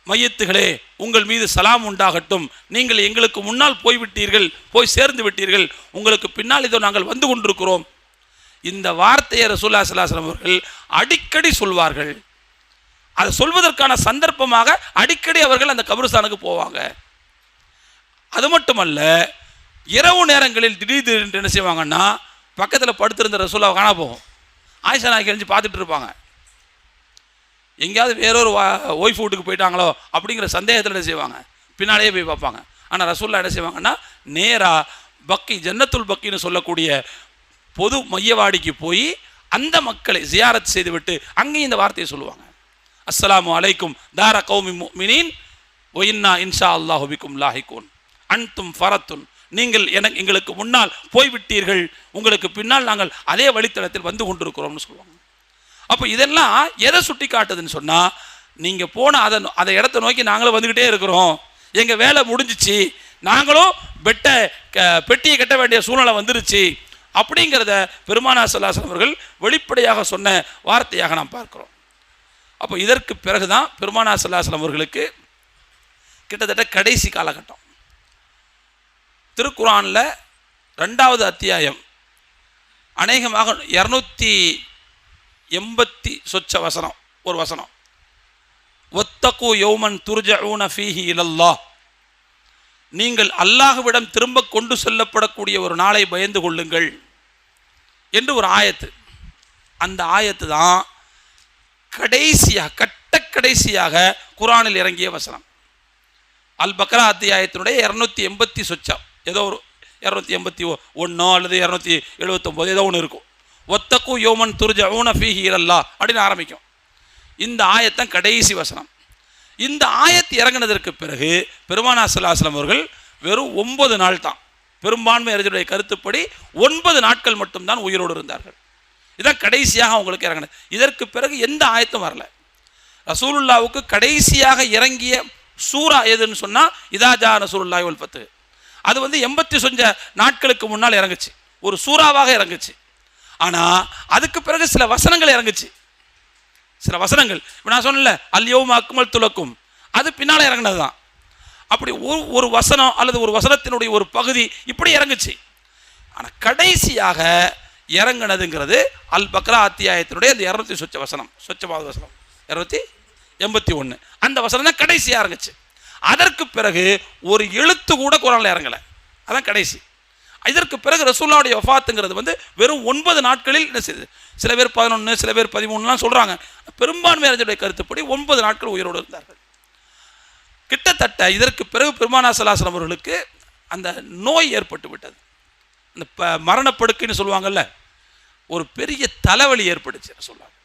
மையத்துகளே, உங்கள் மீது சலாம் உண்டாகட்டும், நீங்கள் எங்களுக்கு முன்னால் போய்விட்டீர்கள், போய் சேர்ந்து விட்டீர்கள், உங்களுக்கு பின்னால் இதோ நாங்கள் வந்து கொண்டிருக்கிறோம். இந்த வார்த்தையை ரசூலுல்லாஹி ஸல்லல்லாஹு அலைஹி வஸல்லம் அவர்கள் அடிக்கடி சொல்வார்கள். அதை சொல்வதற்கான சந்தர்ப்பமாக அடிக்கடி அவர்கள் அந்த கபர்ஸ்தானுக்கு போவாங்க. அது மட்டுமல்ல, இரவு நேரங்களில் திடீர்னு என்ன செய்வாங்கன்னா, பக்கத்தில் படுத்திருந்த ரசூலுல்லாஹ் காணா போகும். ஆயிஷா நாயகி எழுந்து பார்த்துட்டு இருப்பாங்க. எங்கேயாவது வேறொரு ஒய்ஃப் வீட்டுக்கு போயிட்டாங்களோ அப்படிங்கிற சந்தேகத்தில் என்ன செய்வாங்க, பின்னாலேயே போய் பார்ப்பாங்க. ஆனால் ரசூலுல்லாஹ் என்ன செய்வாங்கன்னா, நேராக பக்கி ஜன்னத்துல் பக்கின்னு சொல்லக்கூடிய பொது மையவாடிக்கு போய் அந்த மக்களை ஜியாரத் செய்துவிட்டு அங்கேயும் இந்த வார்த்தையை சொல்லுவாங்க, அஸ்ஸலாமு அலைக்கும் தார கௌமி முஃமினீன் வ இன்னா இன்ஷா அல்லாஹு பிக்கும் லாஹிகூன் அன்தும் ஃபரத்துன், நீங்கள் எங்களுக்கு முன்னால் போய்விட்டீர்கள், உங்களுக்கு பின்னால் நாங்கள் அதே வழித்தடத்தில் வந்து கொண்டிருக்கிறோம்னு சொல்லுவாங்க. அப்போ இதெல்லாம் எதை சுட்டி காட்டுதுன்னு சொன்னால், நீங்கள் போன அதை இடத்த நோக்கி நாங்களும் வந்துக்கிட்டே இருக்கிறோம், எங்கள் வேலை முடிஞ்சிச்சு, நாங்களும் பெட்டியை கட்ட வேண்டிய சூழ்நிலை வந்துருச்சு அப்படிங்கிறத பெருமானார் ஸல்லல்லாஹு அலைஹி வஸல்லம் அவர்கள் வெளிப்படையாக சொன்ன வார்த்தையாக நாம் பார்க்கிறோம். அப்போ இதற்கு பிறகுதான் பெருமானார் ஸல்லல்லாஹு அலைஹி வஸல்லம் அவர்களுக்கு கிட்டத்தட்ட கடைசி காலகட்டம். திருக்குர்ஆனில் 2வது அத்தியாயம் அநேகமாக 280 சொச்ச வசனம், ஒரு வசனம், வத்தகு யௌமன் துர்ஜஊன ஃபீஹி இலல்லாஹ், நீங்கள் அல்லாஹ்விடம் திரும்ப கொண்டு செல்லப்படக்கூடிய ஒரு நாளை பயந்து கொள்ளுங்கள் என்று ஒரு ஆயத்து. அந்த ஆயத்து தான் கடைசியாக குர்ஆனில் இறங்கிய வசனம். அல் பக்ரா அத்தியாயத்தினுடைய 280 சொச்சம், ஏதோ ஒரு 281 அல்லது 279 ஏதோ ஒன்று இருக்கும். ஒத்தகு யோமன் துர்ஜஊன ஃபீஹி இலல்லாஹ் அப்படின்னு ஆரம்பிக்கும். இந்த ஆயத்தான் கடைசி வசனம். இந்த ஆயத்து இறங்கினதற்கு பிறகு பெருமானார் ஸல்லல்லாஹு அலைஹி வஸல்லம் அவர்கள் வெறும் 9 நாள் தான், பெரும்பான்மை அறிஞருடைய கருத்துப்படி 9 நாட்கள் மட்டும்தான் உயிரோடு இருந்தார்கள். இதான் கடைசியாக அவங்களுக்கு இறங்கினது. இதற்கு பிறகு எந்த ஆயத்தும் வரல. ரசூலுல்லாவுக்கு கடைசியாக இறங்கிய சூரா எதுன்னு சொன்னால் இதா ஜா நஸ்ருல்லாஹி வல் ஃபத்ஹ். அது 80 சொஞ்ச நாட்களுக்கு முன்னால் இறங்குச்சு, ஒரு சூறாவாக இறங்குச்சு. ஆனால் அதுக்கு பிறகு சில வசனங்கள் இறங்குச்சு, சில வசனங்கள். இப்போ நான் சொன்னல அல் யௌம அக்மல்து லக்கும், அது பின்னால் இறங்கினது தான். அப்படி ஒரு வசனம் அல்லது ஒரு வசனத்தினுடைய ஒரு பகுதி இப்படி இறங்குச்சு. ஆனால் கடைசியாக இறங்கினதுங்கிறது அல் பக்ரா அத்தியாயத்தினுடைய அந்த 200 சொச்ச வசனம், சொச்சமாவது வசனம் 281, அந்த வசனம் தான் கடைசியாக இறங்குச்சு. அதற்கு பிறகு ஒரு எழுத்து கூட குர்ஆனில் இறங்கலை, அதான் கடைசி. இதற்கு பிறகு ரசூலுல்லாஹ்வுடைய வஃபாத்துங்கிறது வெறும் 9 நாட்களில் என்ன செய்யுது. சில பேர் 11, சில பேர் 13 சொல்கிறாங்க. பெரும்பான்மை அறிஞருடைய கருத்துப்படி 9 நாட்கள் உயிரோடு இருந்தார்கள். கிட்டத்தட்ட இதற்கு பிறகு பெருமானார் ஸல்லல்லாஹு அலைஹி வஸல்லம் அவர்களுக்கு அந்த நோய் ஏற்பட்டு விட்டது. அந்த மரணப்படுக்கைன்னு சொல்லுவாங்கல்ல, ஒரு பெரிய தலைவலி ஏற்பட்டுச்சு. சொல்லுவாங்க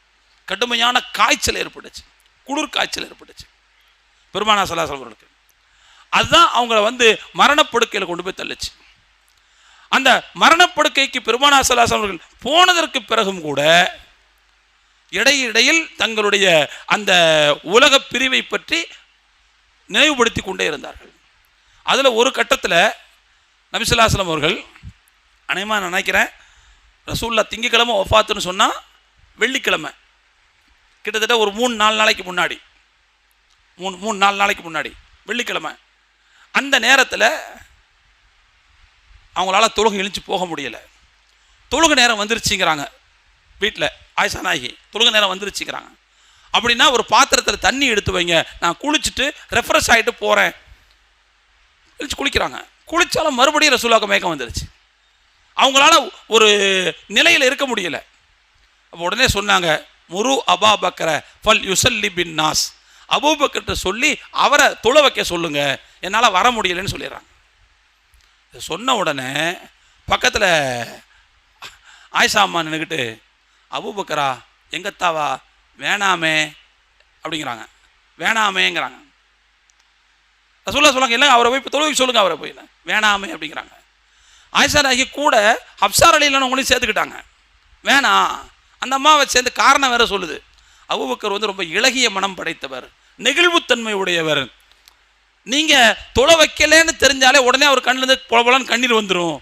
கடுமையான காய்ச்சல் ஏற்பட்டுச்சு, குளிர் காய்ச்சல் ஏற்பட்டுச்சு பெருமானார் ஸல்லல்லாஹு அலைஹி வஸல்லம் அவர்களுக்கு. அதுதான் அவங்கள மரணப்படுக்கையில் கொண்டு போய் தள்ளுச்சு. அந்த மரணப்படுக்கைக்கு பெருமானார் ஸல்லல்லாஹு அலைஹி வஸல்லம் அவர்கள் போனதற்கு பிறகும் கூட இடையில் தங்களுடைய அந்த உலக பிரிவை பற்றி நினைவுபடுத்தி கொண்டே இருந்தார்கள். அதில் ஒரு கட்டத்தில் நபி ஸல்லல்லாஹு அலைஹி வஸல்லம் அவர்கள் அநேகமாக நினைக்கிறேன் ரசூலுல்லாஹ் திங்கக்கிழமை வஃபாத்துன்னு சொன்னால் வெள்ளிக்கிழமை, கிட்டத்தட்ட ஒரு 3-4 நாளைக்கு முன்னாடி, 3-4 நாளைக்கு முன்னாடி வெள்ளிக்கிழமை. அந்த நேரத்தில் அவங்களால தொழுகை எழுந்து போக முடியலை. தொழுகை நேரம் வந்துருச்சுங்கிறாங்க வீட்டில். ஆயிஷா நாயகி தொழுகை நேரம் வந்துருச்சுங்கிறாங்க. அப்படின்னா ஒரு பாத்திரத்தில் தண்ணி எடுத்து வைங்க, நான் குளிச்சுட்டு ரெஃப்ரெஷ் ஆகிட்டு போகிறேன். எழுச்சி குளிக்கிறாங்க. குளித்தாலும் மறுபடியும் ரசூலுல்லாஹ்வுக்கு மயக்கம் வந்துருச்சு. அவங்களால ஒரு நிலையில் இருக்க முடியலை. அப்போ உடனே சொன்னாங்க, முரு அபா பக்கர ஃபல் யுசல்லி பின் நாஸ், அபூபக்கர்ட்ட சொல்லி அவரை தொழ வைக்க சொல்லுங்க, என்னால் வர முடியலைன்னு சொல்லிடுறாங்க. இதை சொன்ன உடனே பக்கத்தில் ஆயிஷா அம்மா நின்றுக்கிட்டு, அபூபக்கரா எங்கத்தாவா வேணாமே அப்படிங்கிறாங்க, வேணாமேங்கிறாங்க. ரசூலுல்லாஹ் சொல்லுவாங்க, இல்லை அவரை போய் இப்போ தொழுகை சொல்லுங்க, அவரை போய் வேணாமே அப்படிங்கிறாங்க. ஆயிஷா நாயகி கூட ஹப்ஸா ரலியல்லாஹு அன்ஹா உங்களையும் சேர்த்துக்கிட்டாங்க. வேணாம், அந்த அம்மாவை சேர்ந்து காரணம் வேற சொல்லுது. அபூபக்கர் வந்து ரொம்ப இளகிய மனம் படைத்தவர், நெகிழ்வுத்தன்மை உடையவர். நீங்கள் தொலை வைக்கலன்னு தெரிஞ்சாலே உடனே அவர் கண்ணிலேருந்து பொலபொலன்னு கண்ணீர் வந்துடும்.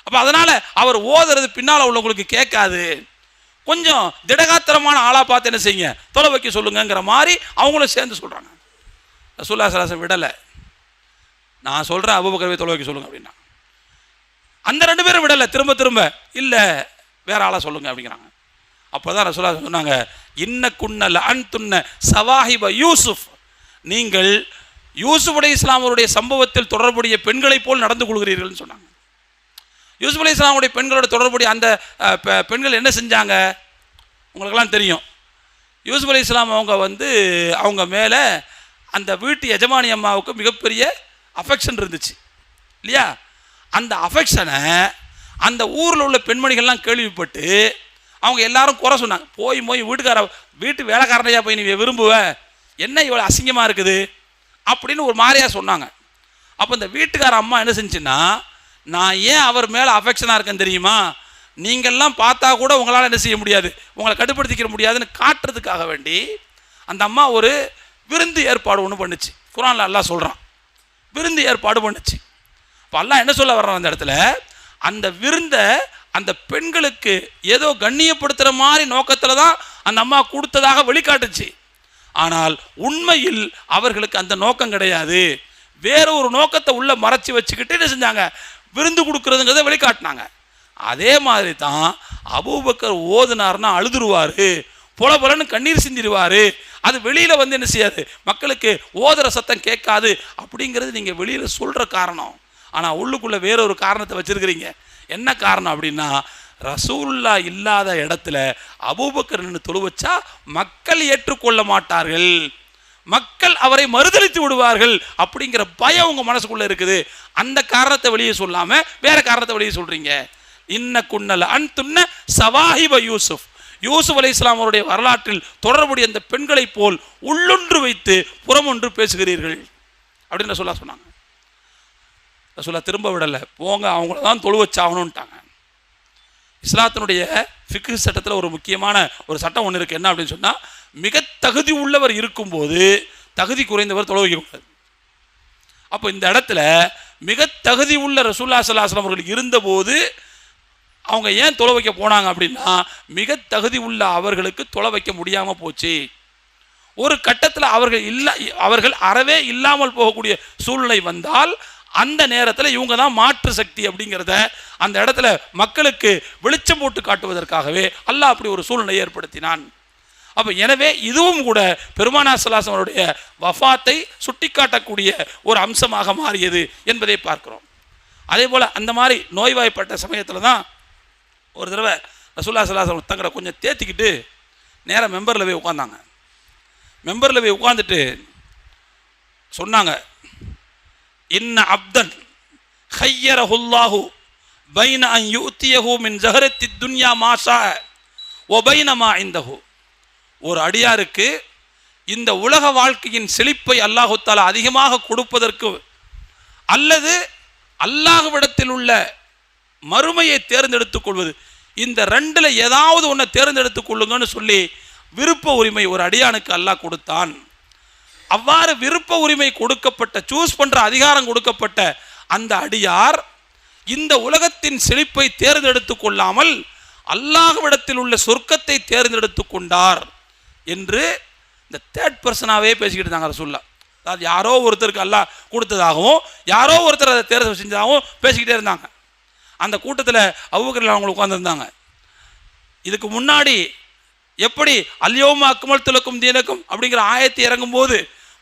அப்போ அதனால் அவர் ஓதுறது பின்னால் உள்ளவங்களுக்கு கேட்காது. கொஞ்சம் திடகாத்திரமான ஆளாக பார்த்து என்ன செய்யுங்க, தொலை வைக்க சொல்லுங்கிற மாதிரி அவங்களும் சேர்ந்து சொல்கிறாங்க. ரசூலுல்லாஹி ஸல்லல்லாஹு அலைஹி வஸல்லம் விடலை. நான் சொல்கிறேன் அபூபக்கரை தொலை வைக்க சொல்லுங்க அப்படின்னா, அந்த 2 பேரும் விடலை. திரும்ப திரும்ப இல்லை வேற ஆளாக சொல்லுங்க அப்படிங்கிறாங்க. அப்போ தான் ரசூலுல்லாஹி சொன்னாங்க, இன்னக்குன்ன லஅன்துன்ன சவாஹிப யூசுஃப், நீங்கள் யூசுப் அலைஹிஸ்ஸலாம் அவருடைய சம்பவத்தில் தொடர்புடைய பெண்களைப் போல் நடந்து கொள்கிறீர்கள்னு சொன்னாங்க. யூசுப் அலைஹிஸ்ஸலாமுடைய பெண்களோட தொடர்புடைய அந்த பெண்கள் என்ன செஞ்சாங்க உங்களுக்கெல்லாம் தெரியும். யூசுப் அலைஹிஸ்ஸலாம் அவங்க வந்து அவங்க மேலே அந்த வீட்டு எஜமானி அம்மாவுக்கு மிகப்பெரிய அஃபெக்ஷன் இருந்துச்சு இல்லையா? அந்த அஃபெக்ஷனை அந்த ஊரில் உள்ள பெண்மணிகள்லாம் கேள்விப்பட்டு அவங்க எல்லாரும் குறை சொன்னாங்க. போய் வீட்டு வேலைக்காரனையா போய் நீ விரும்புவ, என்ன இவ்வளோ அசிங்கமாக இருக்குது அப்படின்னு ஒரு மாதிரியாக சொன்னாங்க. அப்போ இந்த வீட்டுக்கார அம்மா என்ன செஞ்சுன்னா, நான் ஏன் அவர் மேலே அஃபெக்ஷனாக இருக்கேன்னு தெரியுமா, நீங்கள்லாம் பார்த்தா கூட உங்களால் என்ன செய்ய முடியாது, உங்களை கட்டுப்படுத்திக்கிற முடியாதுன்னு காட்டுறதுக்காக வேண்டி அந்த அம்மா ஒரு விருந்து ஏற்பாடு ஒன்று பண்ணுச்சு. குர்ஆனில் அல்லாஹ் சொல்கிறான், விருந்து ஏற்பாடு பண்ணுச்சு. இப்போ அல்லாஹ் என்ன சொல்ல வர்றான் அந்த இடத்துல, அந்த விருந்தை அந்த பெண்களுக்கு ஏதோ கண்ணியப்படுத்துகிற மாதிரி நோக்கத்தில் தான் அந்த அம்மா கொடுத்ததாக வெளிக்காட்டுச்சு. ஆனால் உண்மையில் அவர்களுக்கு அந்த நோக்கம் கிடையாது. வேற ஒரு நோக்கத்தை உள்ள மறைச்சி வச்சுக்கிட்டு என்ன செஞ்சாங்க, விருந்து கொடுக்குறதுங்கிறத வெளிக்காட்டினாங்க. அதே மாதிரி தான் அபூபக்கர் ஓதுனார்னா அழுதுருவார், பொல பொலன்னு கண்ணீர் சிந்திடுவார். அது வெளியில் வந்து என்ன செய்யாது, மக்களுக்கு ஓதுற சத்தம் கேட்காது அப்படிங்கிறது நீங்கள் வெளியில் சொல்கிற காரணம். ஆனால் உள்ளுக்குள்ளே வேற ஒரு காரணத்தை வச்சுருக்கிறீங்க. என்ன காரணம் அப்படின்னா, ரசூலுல்லா இல்லாத இடத்துல அபூபக்கர் நின்று தொழு வச்சா மக்கள் ஏற்றுக்கொள்ள மாட்டார்கள், மக்கள் அவரை மறுதலித்து விடுவார்கள் அப்படிங்கிற பயம் உங்கள் மனசுக்குள்ளே இருக்குது. அந்த காரணத்தை வெளியே சொல்லாமல் வேற காரணத்தை வெளியே சொல்கிறீங்க. இன்னக்குன்ன லஅன்துன்ன சவாஹிப யூசுஃப், யூசுப் அலைஹிஸ்ஸலாம் அவருடைய வரலாற்றில் தொடர்புடைய அந்த பெண்களை போல் உள்ளொன்று வைத்து புறமொன்று பேசுகிறீர்கள் அப்படின்னு ரசூலுல்லாஹ் சொன்னாங்க. ரசூலுல்லாஹ் திரும்ப விடலை, போங்க அவங்கள தான் தொழு வச்சாகணும்ட்டாங்க. இஸ்லாத்தினுடைய ஃபிக்ஹ் சட்டத்தில் ஒரு முக்கியமான ஒரு சட்டம் ஒன்று இருக்குது. என்ன அப்படின்னு சொன்னால், மிக தகுதி உள்ளவர் இருக்கும்போது தகுதி குறைந்தவர் தொழ வைக்கக்கூடாது. அப்போ இந்த இடத்துல மிக தகுதி உள்ள ரசூலுல்லாஹி ஸல்லல்லாஹு அலைஹி வஸல்லம் அவர்கள் இருந்தபோது அவங்க ஏன் தொலை வைக்க போனாங்க அப்படின்னா, மிக தகுதி உள்ள அவர்களுக்கு தொலை வைக்க முடியாமல் போச்சு. ஒரு கட்டத்தில் அவர்கள் அறவே இல்லாமல் போகக்கூடிய சூழ்நிலை வந்தால் அந்த நேரத்தில் இவங்க தான் மாற்று சக்தி அப்படிங்கிறத அந்த இடத்துல மக்களுக்கு வெளிச்சம் போட்டு காட்டுவதற்காகவே அல்லாஹ் அப்படி ஒரு சூழ்நிலையை ஏற்படுத்தினான். அப்போ எனவே இதுவும் கூட பெருமானார் ஸல்லல்லாஹு அலைஹி வஸல்லம் அவருடைய வஃபாத்தை சுட்டிக்காட்டக்கூடிய ஒரு அம்சமாக மாறியது என்பதை பார்க்கிறோம். அதே போல் அந்த மாதிரி நோய்வாய்ப்பட்ட சமயத்தில் தான் ஒரு தடவை ரசூலுல்லாஹி ஸல்லல்லாஹு அலைஹி வஸல்லம் தங்களை கொஞ்சம் தேத்திக்கிட்டு நேராக மெம்பரில் போய் உட்காந்தாங்க. மெம்பரில் போய் உட்காந்துட்டு சொன்னாங்க, இன்ன அப்தன் ஹய்யரஹுல்லாஹு பைன அன் யுத்தியஹு மின் ஜஹரத்தி துன்யா மாஷா வ பைன மா இந்தஹு, ஒரு அடியாருக்கு இந்த உலக வாழ்க்கையின் செழிப்பை அல்லாஹு தஆலா அதிகமாக கொடுப்பதற்கு அல்லது அல்லாஹ்விடத்தில் உள்ள மறுமையை தேர்ந்தெடுத்துக் கொள்வது, இந்த ரெண்டில் ஏதாவது ஒன்றை தேர்ந்தெடுத்துக் கொள்ளுங்கன்னு சொல்லி விருப்ப உரிமை ஒரு அடியானுக்கு அல்லாஹ் கொடுத்தான். அவ்வாறு விருப்ப உரிமை கொடுக்கப்பட்ட, சூஸ் பண்ணுற அதிகாரம் கொடுக்கப்பட்ட அந்த அடியார் இந்த உலகத்தின் செழிப்பை தேர்ந்தெடுத்து கொள்ளாமல் அல்லாஹ்விடத்தில் உள்ள சொர்க்கத்தை தேர்ந்தெடுத்து கொண்டார் என்று இந்த தேர்ட் பர்சனாகவே பேசிக்கிட்டு இருந்தாங்க ரசூலுல்லாஹ். அதாவது யாரோ ஒருத்தருக்கு அல்லாஹ் கொடுத்ததாகவும் யாரோ ஒருத்தர் அதை தேர்தல் செஞ்சதாகவும் பேசிக்கிட்டே இருந்தாங்க. அந்த கூட்டத்தில் அபூபக்கர் அவங்க உட்கார்ந்துருந்தாங்க. இதுக்கு முன்னாடி எப்படி அல்யௌம அக்மல்து லக்கும் தீனக்கும் அப்படிங்கிற ஆயத்து இறங்கும்போது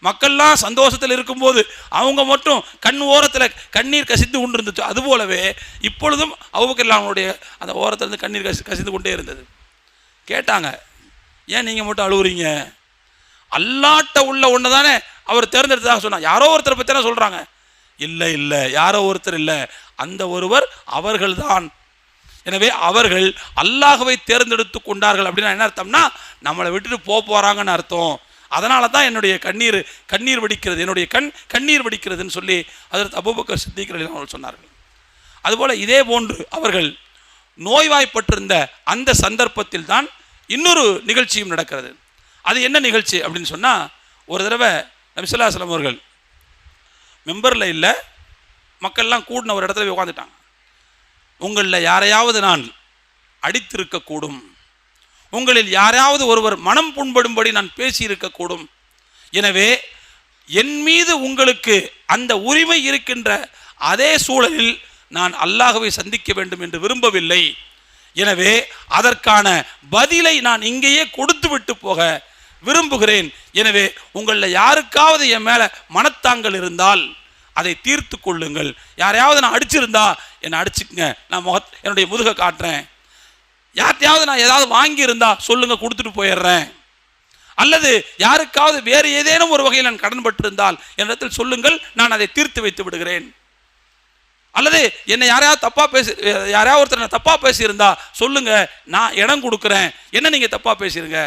மக்கள்லாம் சந்தோஷத்தில் இருக்கும்போது அவங்க மட்டும் கண் ஓரத்தில் கண்ணீர் கசிந்து கொண்டு இருந்துச்சு, அதுபோலவே இப்பொழுதும் அபூபக்கர் அவங்களுடைய அந்த ஓரத்திலிருந்து கண்ணீர் கசிந்து கொண்டே இருந்தது. கேட்டாங்க, ஏன் நீங்கள் மட்டும் அழுவுறீங்க? அல்லாட்ட உள்ள ஒன்று தானே அவர் தேர்ந்தெடுத்ததாக சொன்னாங்க. யாரோ ஒருத்தரை பற்றி தானே சொல்கிறாங்க. இல்லை இல்லை, யாரோ ஒருத்தர் இல்லை, அந்த ஒருவர் அவர்கள்தான். எனவே அவர்கள் அல்லாஹ்வை தேர்ந்தெடுத்து கொண்டார்கள் அப்படின்னா என்ன அர்த்தம்னா, நம்மளை விட்டுட்டு போகிறாங்கன்னு அர்த்தம். அதனால தான் என்னுடைய கண்ணீர் வடிக்கிறது, என்னுடைய கண்ணீர் வடிக்கிறதுன்னு சொல்லி ஹஜ்ரத் அபூபக்கர் சித்திக் ரலியல்லாஹு அன்ஹு சொன்னார்கள். அதுபோல் இதே போன்று அவர்கள் நோய்வாய்ப்பட்டிருந்த அந்த சந்தர்ப்பத்தில் தான் இன்னொரு நிகழ்ச்சியும் நடக்கிறது. அது என்ன நிகழ்ச்சி அப்படின்னு சொன்னால், ஒரு தடவை நபி ஸல்லல்லாஹு அலைஹி வஸல்லம் அவர்கள் மெம்பரில் இல்லை, மக்கள்லாம் கூடின ஒரு இடத்துல உட்காந்துட்டாங்க. உங்களில் யாரையாவது நான் அடித்திருக்கக்கூடும், உங்களில் யாராவது ஒருவர் மனம் புண்படும்படி நான் பேசியிருக்கக்கூடும். எனவே என் மீது உங்களுக்கு அந்த உரிமை இருக்கின்ற அதே சூழலில் நான் அல்லாஹ்வை சந்திக்க வேண்டும் என்று விரும்பவில்லை. எனவே அதற்கான பதிலை நான் இங்கேயே கொடுத்து விட்டு போக விரும்புகிறேன். எனவே உங்களில் யாருக்காவது என் மேலே மனத்தாங்கள் இருந்தால் அதை தீர்த்து கொள்ளுங்கள். யாரையாவது நான் அடிச்சிருந்தா என்னை அடிச்சுக்குங்க, நான் என்னுடைய முதுகை காட்டுறேன். யார்த்தையாவது நான் ஏதாவது வாங்கியிருந்தா சொல்லுங்க, கொடுத்துட்டு போயிடுறேன். அல்லது யாருக்காவது வேறு ஏதேனும் ஒரு வகையில் நான் கடன்பட்டிருந்தால் என்னிடத்தில் சொல்லுங்கள், நான் அதை தீர்த்து வைத்து விடுகிறேன். அல்லது என்னை யாரையாவது யாரையாவது ஒருத்தர் தப்பா பேசியிருந்தா சொல்லுங்க, நான் இடம் கொடுக்குறேன், என்ன நீங்க தப்பா பேசிருங்க.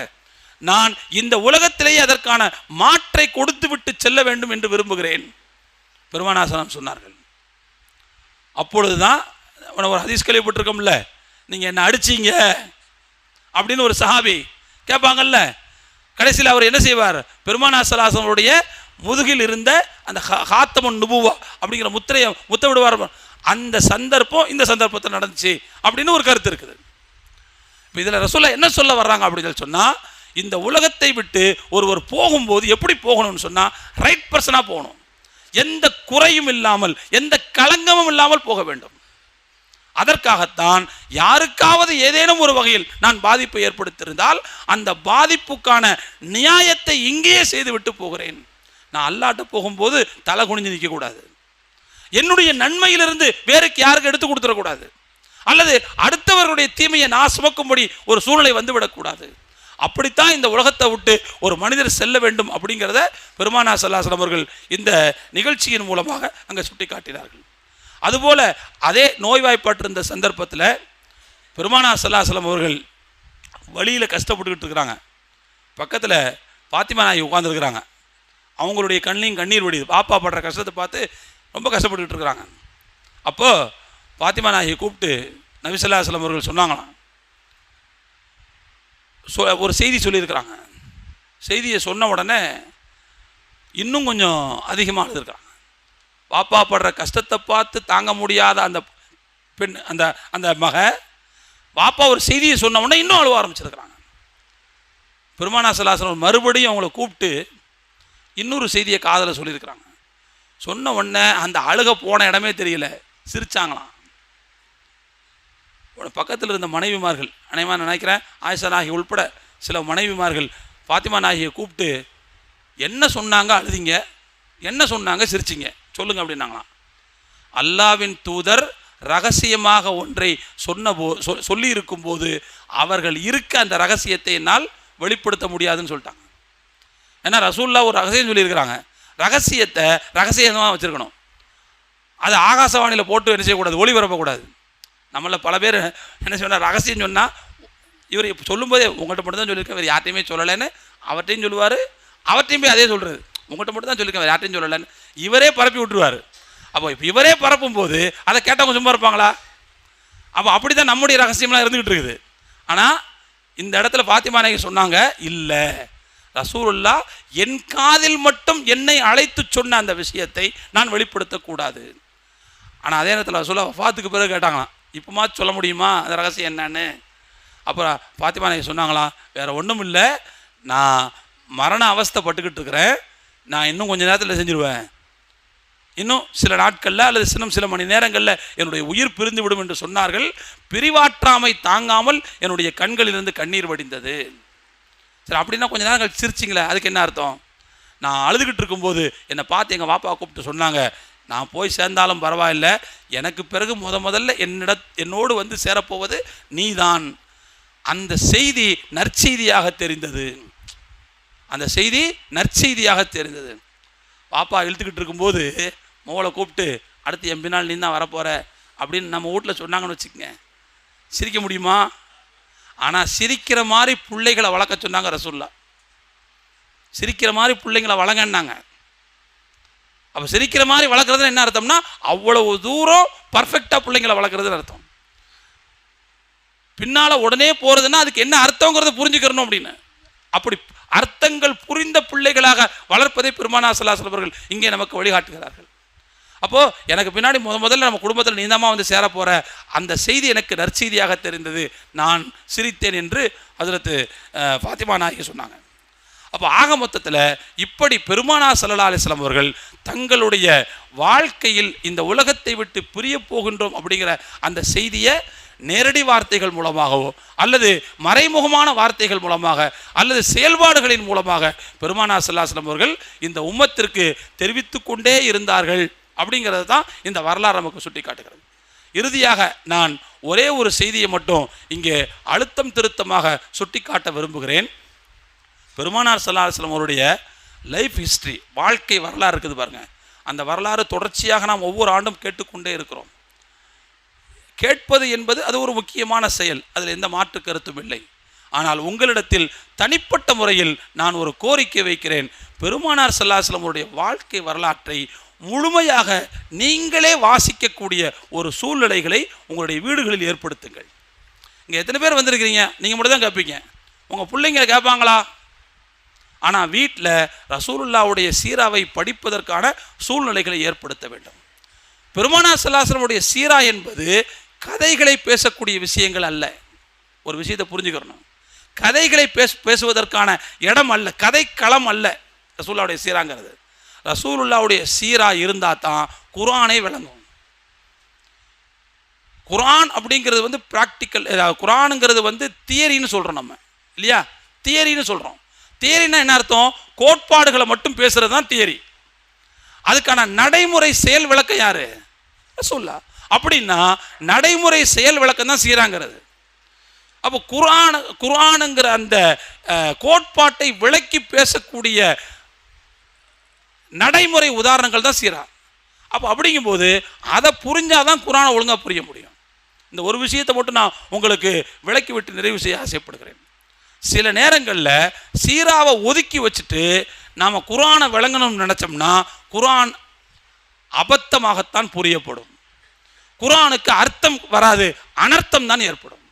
நான் இந்த உலகத்திலேயே அதற்கான மாற்றை கொடுத்து விட்டு செல்ல வேண்டும் என்று விரும்புகிறேன் பெருமானார் ஸல்லல்லாஹு அலைஹி வஸல்லம் சொன்னார்கள். அப்பொழுதுதான் ஒரு ஹதீஸ் கேள்விப்பட்டிருக்கோம்ல, நீங்க என்ன அடிச்சீங்க அப்படின்னு ஒரு சஹாபி கேட்பாங்கல்ல. கடைசியில் அவர் என்ன செய்வார், பெருமானார் ஸல்லல்லாஹு அலைஹி வஸல்லம் அவருடைய முதுகில் இருந்த அந்த ஹாத்தமுன் நுபுவா அப்படிங்கிற முத்திரையை முத்தமிடுவார். அந்த சந்தர்ப்பம் இந்த சந்தர்ப்பத்தில் நடந்துச்சு அப்படின்னு ஒரு கருத்து இருக்குது. இப்போ இதில் ரசூலுல்லாஹ் என்ன சொல்ல வர்றாங்க அப்படின்னு சொன்னால், இந்த உலகத்தை விட்டு ஒருவர் போகும்போது எப்படி போகணும்னு சொன்னால், ரைட் பர்சனாக போகணும், எந்த குறையும் இல்லாமல் எந்த களங்கமும் இல்லாமல் போக வேண்டும். அதற்காகத்தான் யாருக்காவது ஏதேனும் ஒரு வகையில் நான் பாதிப்பை ஏற்படுத்தியிருந்தால் அந்த பாதிப்புக்கான நியாயத்தை இங்கேயே செய்து விட்டு போகிறேன். நான் அல்லாஹ்ட்ட போகும்போது தலை குனிஞ்சு நிற்கக்கூடாது, என்னுடைய நன்மையிலிருந்து வேறுக்கு யாருக்கு எடுத்து கொடுத்துடக்கூடாது, அல்லது அடுத்தவர்களுடைய தீமையை நான் சுமக்கும்படி ஒரு சூழ்நிலை வந்துவிடக்கூடாது. அப்படித்தான் இந்த உலகத்தை விட்டு ஒரு மனிதர் செல்ல வேண்டும் அப்படிங்கிறத பெருமானார் ஸல்லல்லாஹு அலைஹி வஸல்லம் அவர்கள் இந்த நிகழ்ச்சியின் மூலமாக அங்கே சுட்டி காட்டினார்கள். அதுபோல் அதே நோய்வாய்ப்பட்டிருந்த சந்தர்ப்பத்தில் பெருமானார் ஸல்லல்லாஹு அலைஹி வஸல்லம் அவர்கள் வழியில் கஷ்டப்பட்டுக்கிட்டு இருக்கிறாங்க. பக்கத்தில் பாத்திமா நாயகி உட்காந்துருக்கிறாங்க. அவங்களுடைய கண்ணையும் கண்ணீர் வடியுது. பாப்பா படுற கஷ்டத்தை பார்த்து ரொம்ப கஷ்டப்பட்டுக்கிட்டு இருக்கிறாங்க. அப்போது பாத்திமா நாயகி கூப்பிட்டு நபி ஸல்லல்லாஹு அலைஹி வஸல்லம் அவர்கள் சொன்னாங்களாம், ஒரு செய்தி சொல்லியிருக்கிறாங்க. செய்தியை சொன்ன உடனே இன்னும் கொஞ்சம் அதிகமாக அழுதுருக்கிறாங்க. பாப்பா படுற கஷ்டத்தை பார்த்து தாங்க முடியாத அந்த பெண், அந்த அந்த மக பாப்பா ஒரு செய்தியை சொன்ன உடனே இன்னும் அழுவ ஆரம்பிச்சிருக்கிறாங்க. பெருமானார் ஸல்லல்லாஹு அலைஹி வஸல்லம் மறுபடியும் அவங்கள கூப்பிட்டு இன்னொரு செய்தியை காதில் சொல்லியிருக்கிறாங்க. சொன்ன உடனே அந்த அழுக போன இடமே தெரியல, சிரிச்சாங்களாம். பக்கத்தில் இருந்த மனைவிமார்கள், அனைவரும் நினைக்கிறேன் ஆயிஷா நாயகி உள்பட சில மனைவிமார்கள் பாத்திமா நாயகியை கூப்பிட்டு என்ன சொன்னாங்க அழுதிங்க, என்ன சொன்னாங்க சிரிச்சிங்க, சொல்லுங்க அப்படின்னாங்களாம். அல்லாஹ்வின் தூதர் ரகசியமாக ஒன்றை சொல்லி இருக்கும்போது அவர்கள் இருக்க அந்த ரகசியத்தை என்னால் வெளிப்படுத்த முடியாதுன்னு சொல்லிட்டாங்க. ஏன்னா ரசூலுல்லாஹ் ஒரு ரகசியம் சொல்லியிருக்கிறாங்க, ரகசியத்தை ரகசியமாக வச்சுருக்கணும். அது ஆகாசவாணியில் போட்டு என்ன செய்யக்கூடாது, ஒளிபரப்பக்கூடாது. நம்மள பல பேர் என்ன சொன்னால், ரகசியம் சொன்னால் இவர் சொல்லும்போதே உங்கள்கிட்ட மட்டும் தான் சொல்லியிருக்கேன், வேறு யார்ட்டையுமே சொல்லலைன்னு அவர்கிட்டையும் சொல்லுவார், அவர்கிட்டையும் போய் அதே சொல்கிறது, உங்கள்கிட்ட மட்டும் தான் சொல்லியிருக்கேன், வேறு யார்ட்டையும் சொல்லலைன்னு இவரே பரப்பி விட்டுருவார். அப்போ இப்போ இவரே பரப்பும் போது அதை கேட்டவங்க சும்மா இருப்பாங்களா? அப்போ அப்படி தான் நம்முடைய ரகசியம்லாம் இருந்துக்கிட்டு இருக்குது. ஆனால் இந்த இடத்துல பாத்திமா நாயகி சொன்னாங்க, இல்லை ரசூலுல்லாஹ் என் காதில் மட்டும் என்னை அழைத்து சொன்ன அந்த விஷயத்தை நான் வெளிப்படுத்தக்கூடாது. ஆனால் அதே நேரத்தில் ரசூலுல்லாஹ் வஃபாத்துக்கு பிறகு கேட்டாங்களாம், இப்போமா சொல்ல முடியுமா அந்த ரகசியம் என்னன்னு? அப்புறம் பாத்திமா நாயகி சொன்னாங்களாம், வேறு ஒன்றும் இல்லை, நான் மரண அவஸ்தைப்பட்டுக்கிட்டு இருக்கிறேன், நான் இன்னும் கொஞ்சம் நேரத்தில் செஞ்சிருவேன், இன்னும் சில நாட்களில் அல்லது இன்னும் சில மணி நேரங்களில் என்னுடைய உயிர் பிரிந்து விடும் என்று சொன்னார்கள். பிரிவாற்றாமை தாங்காமல் என்னுடைய கண்களிலிருந்து கண்ணீர் வடிந்தது. சரி, அப்படின்னா கொஞ்சம் நேரம் கழிச்சு சிரிச்சிங்களே, அதுக்கு என்ன அர்த்தம்? நான் அழுதுகிட்டு இருக்கும்போது என்னை பார்த்து எங்கள் பாப்பா கூப்பிட்டு சொன்னாங்க, நான் போய் சேர்ந்தாலும் பரவாயில்லை, எனக்கு பிறகு முதல்ல என்னோடு வந்து சேரப்போவது நீதான். அந்த செய்தி நற்செய்தியாக தெரிந்தது, அந்த செய்தி நற்செய்தியாக தெரிந்தது. பாப்பா இழுத்துக்கிட்டு இருக்கும்போது மோளை கூப்பிட்டு அடுத்து என் பின்னால் நீ தான் வரப்போகிற அப்படின்னு நம்ம வீட்டில் சொன்னாங்கன்னு வச்சுக்கோங்க, சிரிக்க முடியுமா? ஆனால் சிரிக்கிற மாதிரி பிள்ளைகளை வளர்க்க சொன்னாங்க ரசூலுல்லாஹ். சிரிக்கிற மாதிரி பிள்ளைங்களை வளங்கன்னாங்க. அப்போ சிரிக்கிற மாதிரி வளர்க்குறது என்ன அர்த்தம்னா, அவ்வளவு தூரம் பர்ஃபெக்டாக பிள்ளைங்களை வளர்க்குறதுன்னு அர்த்தம். பின்னால் உடனே போகிறதுனா அதுக்கு என்ன அர்த்தங்கிறத புரிஞ்சுக்கிறணும் அப்படின்னு. அர்த்தங்கள் புரிந்த பிள்ளைகளாக வளர்ப்பதை பெருமானார் ஸல்லல்லாஹு அலைஹி வஸல்லம் அவர்கள் இங்கே நமக்கு வழிகாட்டுகிறார்கள். அப்போது எனக்கு பின்னாடி முதல்ல நம்ம குடும்பத்தில் நீந்தமாக வந்து சேர போகிற அந்த செய்தி எனக்கு நற்செய்தியாக தெரிந்தது, நான் சிரித்தேன் என்று ஹஜ்ரத் ஃபாத்திமா நாயகி சொன்னாங்க. அப்போ ஆக மொத்தத்தில் இப்படி பெருமானார் ஸல்லல்லாஹு அலைஹி வஸல்லம் அவர்கள் தங்களுடைய வாழ்க்கையில் இந்த உலகத்தை விட்டு பிரிய போகின்றோம் அப்படிங்கிற அந்த செய்தியை நேரடி வார்த்தைகள் மூலமாகவோ அல்லது மறைமுகமான வார்த்தைகள் மூலமாக அல்லது செயல்பாடுகளின் மூலமாக பெருமானார் ஸல்லல்லாஹு அலைஹி வஸல்லம் அவர்கள் இந்த உம்மத்திற்கு தெரிவித்து கொண்டே இருந்தார்கள் அப்படிங்கிறது தான் இந்த வரலாறு நமக்கு சுட்டி காட்டுகிறது. இறுதியாக நான் ஒரே ஒரு செய்தியை மட்டும் இங்கே அழுத்தம் திருத்தமாக சுட்டி காட்ட விரும்புகிறேன். பெருமானார் ஸல்லல்லாஹு அலைஹி வஸல்லம் அவருடைய லைஃப் ஹிஸ்ட்ரி, வாழ்க்கை வரலாறு இருக்குது பாருங்கள். அந்த வரலாறு தொடர்ச்சியாக நாம் ஒவ்வொரு ஆண்டும் கேட்டுக்கொண்டே இருக்கிறோம். கேட்பது என்பது அது ஒரு முக்கியமான செயல், அதில் எந்த மாற்று கருத்தும் இல்லை. ஆனால் உங்களிடத்தில் தனிப்பட்ட முறையில் நான் ஒரு கோரிக்கை வைக்கிறேன். பெருமானார் ஸல்லல்லாஹு அலைஹி வஸல்லம் அவருடைய வாழ்க்கை வரலாற்றை முழுமையாக நீங்களே வாசிக்கக்கூடிய ஒரு சூழ்நிலைகளை உங்களுடைய வீடுகளில் ஏற்படுத்துங்கள். இங்கே எத்தனை பேர் வந்திருக்கிறீங்க? நீங்கள் மட்டும் தான் கேட்பீங்க, உங்கள் பிள்ளைங்க கேட்பாங்களா? ஆனால் வீட்டில் ரசூலுல்லாவுடைய சீராவை படிப்பதற்கான சூழ்நிலைகளை ஏற்படுத்த வேண்டும். பெருமானார் ஸல்லல்லாஹு அலைஹி வஸல்லம் உடைய சீரா என்பது கதைகளை பேசக்கூடிய விஷயங்கள் அல்ல. ஒரு விஷயத்தை புரிஞ்சுக்கிறணும், கதைகளை பேசுவதற்கான இடம் அல்ல, கதை களம் அல்ல ரசூலுல்லாவுடைய சீராங்கிறது. ரசூலுல்லாவுடைய சீரா இருந்தால் தான் குர்ஆனை விளங்கும். குர்ஆன் அப்படிங்கிறது வந்து ப்ராக்டிக்கல், குர்ஆனுங்கிறது வந்து தியரின்னு சொல்கிறோம் நம்ம இல்லையா? தியரின்னு சொல்கிறோம். தியரின்னா என்ன அர்த்தம்? கோட்பாடுகளை மட்டும் பேசுகிறது தான் தியரி. அதுக்கான நடைமுறை செயல் விளக்கம் யாரு? ரசூலுல்லாஹ். அப்படின்னா நடைமுறை செயல் விளக்கம் தான் சீராங்கிறது. அப்போ குர்ஆனுங்கிற அந்த கோட்பாட்டை விளக்கி பேசக்கூடிய நடைமுறை உதாரணங்கள் தான் சீரா. அப்போ அப்படிங்கும்போது அதை புரிஞ்சாதான் குர்ஆனை ஒழுங்காக புரிய முடியும். இந்த ஒரு விஷயத்தை மட்டும் நான் உங்களுக்கு விளக்கி விட்டு நிறைவு செய்ய ஆசைப்படுகிறேன். சில நேரங்களில் சீராவை ஒதுக்கி வச்சுட்டு நாம் குர்ஆனை விளங்கணும்னு நினச்சோம்னா குர்ஆன் அபத்தமாகத்தான் புரியப்படும். குர்ஆனுக்கு அர்த்தம் வராது, அனர்த்தம் தான் ஏற்படும்.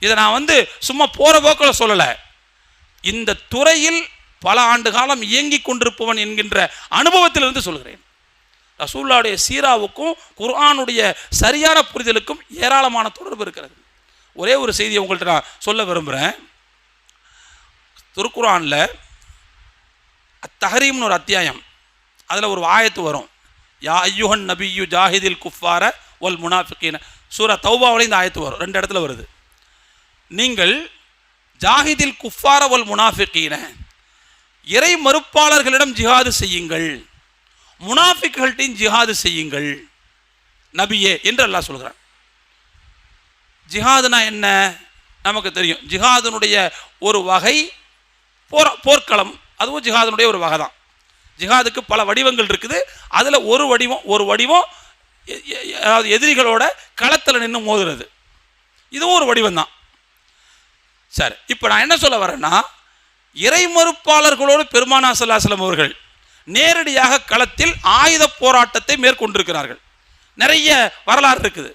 இதை நான் வந்து சும்மா போகிற போக்கில் சொல்லலை. இந்த துறையில் பல ஆண்டு காலம் இயங்கி கொண்டிருப்பவன் என்கின்ற அனுபவத்திலிருந்து சொல்கிறேன். ரசூலுல்லாஹ்வுடைய சீராவுக்கும் குர்ஆனுடைய சரியான புரிதலுக்கும் ஏராளமான தொடர்பு இருக்கிறது. ஒரே ஒரு செய்தியை உங்கள்கிட்ட நான் சொல்ல விரும்புகிறேன். திருக்குர்ஆனில் அத்தஹரீம்னு ஒரு அத்தியாயம், அதில் ஒரு ஆயத்து வரும், யா ஐயுஹன் நபியு ஜாஹிதில் குஃபார வல் முனாஃபிகீன. சூரா தௌபாவில் இந்த ஆயத்து வரும், 2 இடத்துல வருது. நீங்கள் ஜாஹிதில் குஃபார வல் முனாஃபிகீன, இறை மறுப்பாளர்களிடம் ஜிஹாது செய்யுங்கள், முனாஃபிக்குகள்கிட்டையும் ஜிஹாது செய்யுங்கள் நபியே என்று அல்லாஹ் சொல்கிறான். ஜிஹாதுனா என்ன நமக்கு தெரியும். ஜிஹாதுனுடைய ஒரு வகை போர்க்களம், அதுவும் ஜிஹாதுனுடைய ஒரு வகை தான். ஜிஹாதுக்கு பல வடிவங்கள் இருக்குது. அதில் ஒரு வடிவம் அதாவது எதிரிகளோட களத்தில் நின்று மோதுறது, இதுவும் ஒரு வடிவம் தான். சரி, இப்போ நான் என்ன சொல்ல வரேன்னா, இறை மறுப்பாளர்களோடு பெருமானார் ஸல்லல்லாஹு அலைஹி வஸல்லம் அவர்கள் நேரடியாக களத்தில் ஆயுத போராட்டத்தை மேற்கொண்டிருக்கிறார்கள். நிறைய வரலாறு இருக்குது.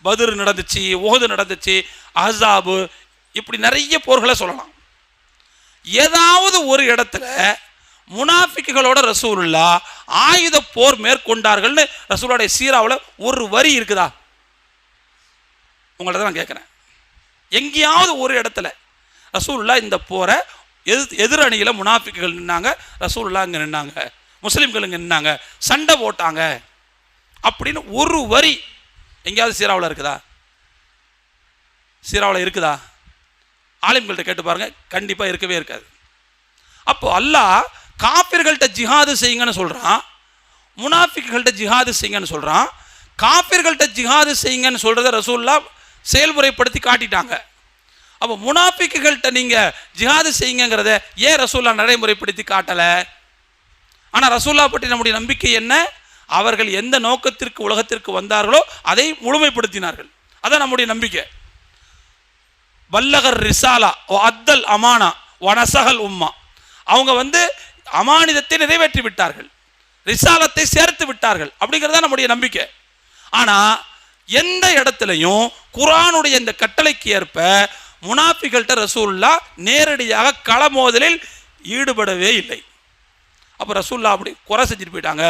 பத்ர் நடந்துச்சு, உஹது நடந்துச்சு, அஹ்ஸாபு, இப்படி நிறைய போர்களை சொல்லலாம். ஏதாவது ஒரு இடத்துல முனாஃபிக்குகளோட ரசூலுல்லாஹ் ஆயுத போர் மேற்கொண்டார்கள்னு ரசூலுடைய சீராவில் ஒரு வரி இருக்குதா? உங்கள்ட்ட நான் கேட்குறேன். எங்கேயாவது ஒரு இடத்துல ரசூலுல்லாஹ் இந்த போரை எதிரணியில் முனாஃபிக்குகள் நின்னாங்க, ரசூலுல்லாஹ் இங்கே நின்னாங்க, முஸ்லீம்கள் இங்கே நின்னாங்க, சண்டை போட்டாங்க அப்படின்னு ஒரு வரி எங்கேயாவது சீராவில் இருக்குதா? சீராவில் இருக்குதா? ஆலிம்கள்ட்ட கேட்டு பாருங்க, கண்டிப்பாக இருக்கவே இருக்காது. அப்போ அல்லாஹ் காஃபிர்கள்ட்ட ஜிஹாது செய்யுங்கன்னு சொல்கிறான், முனாஃபிக்குகள்ட்ட ஜிஹாது செய்யுங்கன்னு சொல்கிறான். காஃபிர்கள்ட்ட ஜிஹாது செய்யுங்கன்னு சொல்கிறத ரசூலுல்லாஹ் செயல்முறைப்படுத்தி காட்டிட்டாங்க. அப்போ முனாஃபிக்குகள்ட்ட நீங்கள் ஜிஹாது செய்யுங்கிறத ஏன் ரசூலுல்லாஹ் நடைமுறைப்படுத்தி காட்டலை? ஆனால் ரசூலுல்லாஹ் பற்றி நம்முடைய நம்பிக்கை என்ன? அவர்கள் எந்த நோக்கத்திற்கு உலகத்திற்கு வந்தார்களோ அதை முழுமைப்படுத்தினார்கள். அதான் நம்முடைய நம்பிக்கை. பல்லகர் ரிசாலா அத்தல் அமானா வனசகல் உம்மா, அவங்க அமானிதத்தை நிறைவேற்றி விட்டார்கள், ரிசாலத்தை சேர்த்து விட்டார்கள், அப்படிங்கிறத நம்முடைய நம்பிக்கை. ஆனால் எந்த இடத்துலையும் குர்ஆனுடைய இந்த கட்டளைக்கு ஏற்ப முனாஃபிகள்கிட்ட ரசூலுல்லாஹ் நேரடியாக களமோதலில் ஈடுபடவே இல்லை. அப்போ ரசூலுல்லாஹ் அப்படி குறை செஞ்சுட்டு போயிட்டாங்க.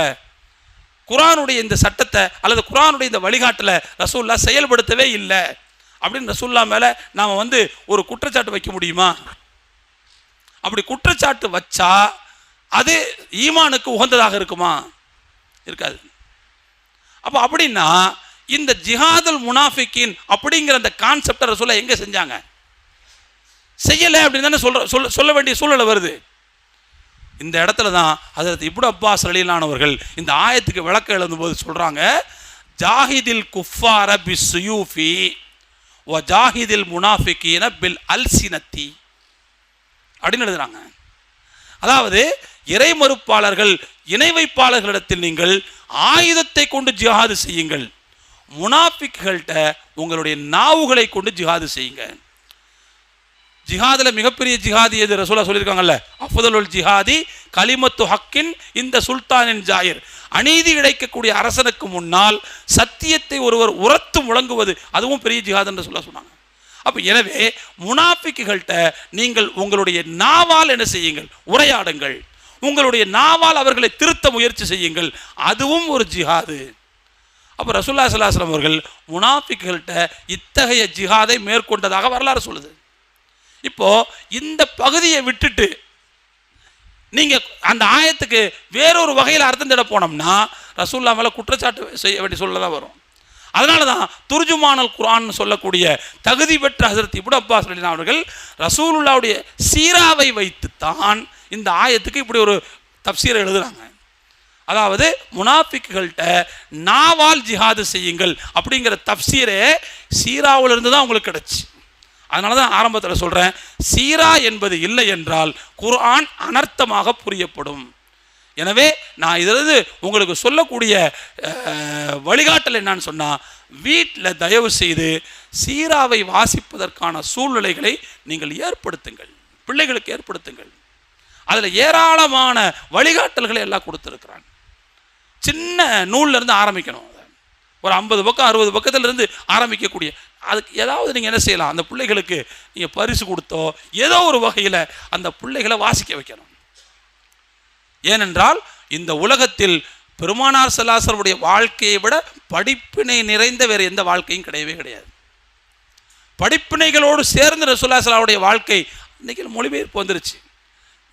குர்ஆனுடைய இந்த சட்டத்தை அல்லது குர்ஆனுடைய இந்த வழிகாட்டலை ரசூலுல்லாஹ் செயல்படுத்தவே இல்லை அப்படின்னு ரசூலுல்லாஹ் மேலே நாம் ஒரு குற்றச்சாட்டு வைக்க முடியுமா? அப்படி குற்றச்சாட்டு வச்சா அது ஈமானுக்கு உகந்ததாக இருக்குமா? இருக்காது. அப்போ அப்படின்னா இந்த ஜிஹாதுல் முனாஃபிகின் அப்படிங்கிற அந்த கான்செப்டை ரசூலுல்லாஹ் எங்கே செஞ்சாங்க? செய்யலை அப்படின்னு தானே சொல்ல வேண்டிய சூழ்நிலை வருது. இந்த இடத்துல தான் ஹஜ்ரத் இப்னு அப்பாஸ் ரலியல்லாஹு அவர்கள் இந்த ஆயத்துக்கு விளக்கம் எழுதும்போது சொல்கிறாங்க, ஜாஹிதில் குஃபார பிஸ்ஸுயூஃபி வ ஜாஹிதில் முனாஃபிகீன பில் அல்சினத்தி அப்படின்னு எழுதுறாங்க. அதாவது இறை மறுப்பாளர்கள் இணை வைப்பாளர்களிடத்தில் நீங்கள் ஆயுதத்தை கொண்டு ஜிஹாது செய்யுங்கள், முனாஃபிக்குகள்கிட்ட உங்களுடைய நாவுகளை கொண்டு ஜிஹாது செய்யுங்க. ஜிஹாதில் மிகப்பெரிய ஜிஹாதி எது ரசூலுல்லாஹ் சொல்லியிருக்காங்கல்ல, அஃதலுல் ஜிஹாதி கலிமத்து ஹக்கின் இந்த சுல்தானின் ஜாயிர், அநீதி இழைக்கக்கூடிய அரசனுக்கு முன்னால் சத்தியத்தை ஒருவர் உரத்து முழங்குவது அதுவும் பெரிய ஜிஹாத் என்று சொன்னாங்க. அப்போ எனவே முனாஃபிக்குகள்கிட்ட நீங்கள் உங்களுடைய நாவால் என்ன செய்யுங்கள்? உரையாடுங்கள். உங்களுடைய நாவால் அவர்களை திருத்த முயற்சி செய்யுங்கள், அதுவும் ஒரு ஜிஹாது. அப்போ ரசூலுல்லாஹி ஸல்லல்லாஹு அலைஹி வஸல்லம் அவர்கள் முனாஃபிக்குகள்கிட்ட இத்தகைய ஜிஹாதை மேற்கொண்டதாக வரலாறு சொல்லுது. இப்போ இந்த பகுதியை விட்டுட்டு நீங்க அந்த ஆயத்துக்கு வேறொரு வகையில் அர்த்தம் தேட போனோம்னா ரசூலுல்லாஹ் மேல குற்றச்சாட்டு செய்ய வேண்டிய சூழ்நிலை தான் வரும். அதனால தான் துர்ஜுமானல் குர்ஆன் சொல்லக்கூடிய தகுதி பெற்ற ஹஜ்ரத் இப்னு அப்பாஸ் ரலியல்லாஹு அவர்கள் ரசூலுல்லாஹ்வுடைய சீராவை வைத்துத்தான் இந்த ஆயத்துக்கு இப்படி ஒரு தஃப்சீரை எழுதுறாங்க. அதாவது முனாஃபிக்குகள்கிட்ட நாவால் ஜிஹாது செய்யுங்கள் அப்படிங்கிற தஃப்சீரே சீராவிலிருந்து தான் உங்களுக்கு கிடைச்சி. அதனால தான் ஆரம்பத்தில் சொல்கிறேன், சீரா என்பது இல்லை என்றால் குர்ஆன் அனர்த்தமாக புரியப்படும். எனவே நான் இதிலிருந்து உங்களுக்கு சொல்லக்கூடிய வழிகாட்டல் என்னன்னு சொன்னால், வீட்டில் தயவு செய்து சீராவை வாசிப்பதற்கான சூழ்நிலைகளை நீங்கள் ஏற்படுத்துங்கள், பிள்ளைகளுக்கு ஏற்படுத்துங்கள். அதில் ஏராளமான வழிகாட்டல்களை எல்லாம் கொடுத்துருக்குறாங்க. சின்ன நூல்லேருந்து ஆரம்பிக்கணும். ஒரு 50 பக்கம் 60 பக்கத்திலிருந்து ஆரம்பிக்கக்கூடிய அதுக்கு ஏதாவது நீங்கள் என்ன செய்யலாம், அந்த பிள்ளைகளுக்கு நீங்கள் பரிசு கொடுத்தோ ஏதோ ஒரு வகையில் அந்த பிள்ளைகளை வாசிக்க வைக்கணும். ஏனென்றால் இந்த உலகத்தில் பெருமானார் ஸல்லல்லாஹு அலைஹி வஸல்லம் வாழ்க்கையை விட படிப்பினை நிறைந்த வேறு எந்த வாழ்க்கையும் கிடையவே கிடையாது. படிப்பினைகளோடு சேர்ந்து ரசூலுல்லாஹி ஸல்லல்லாஹு அலைஹி வஸல்லம் வாழ்க்கை இன்றைக்கி மொழிபெயர்ப்பு வந்துருச்சு.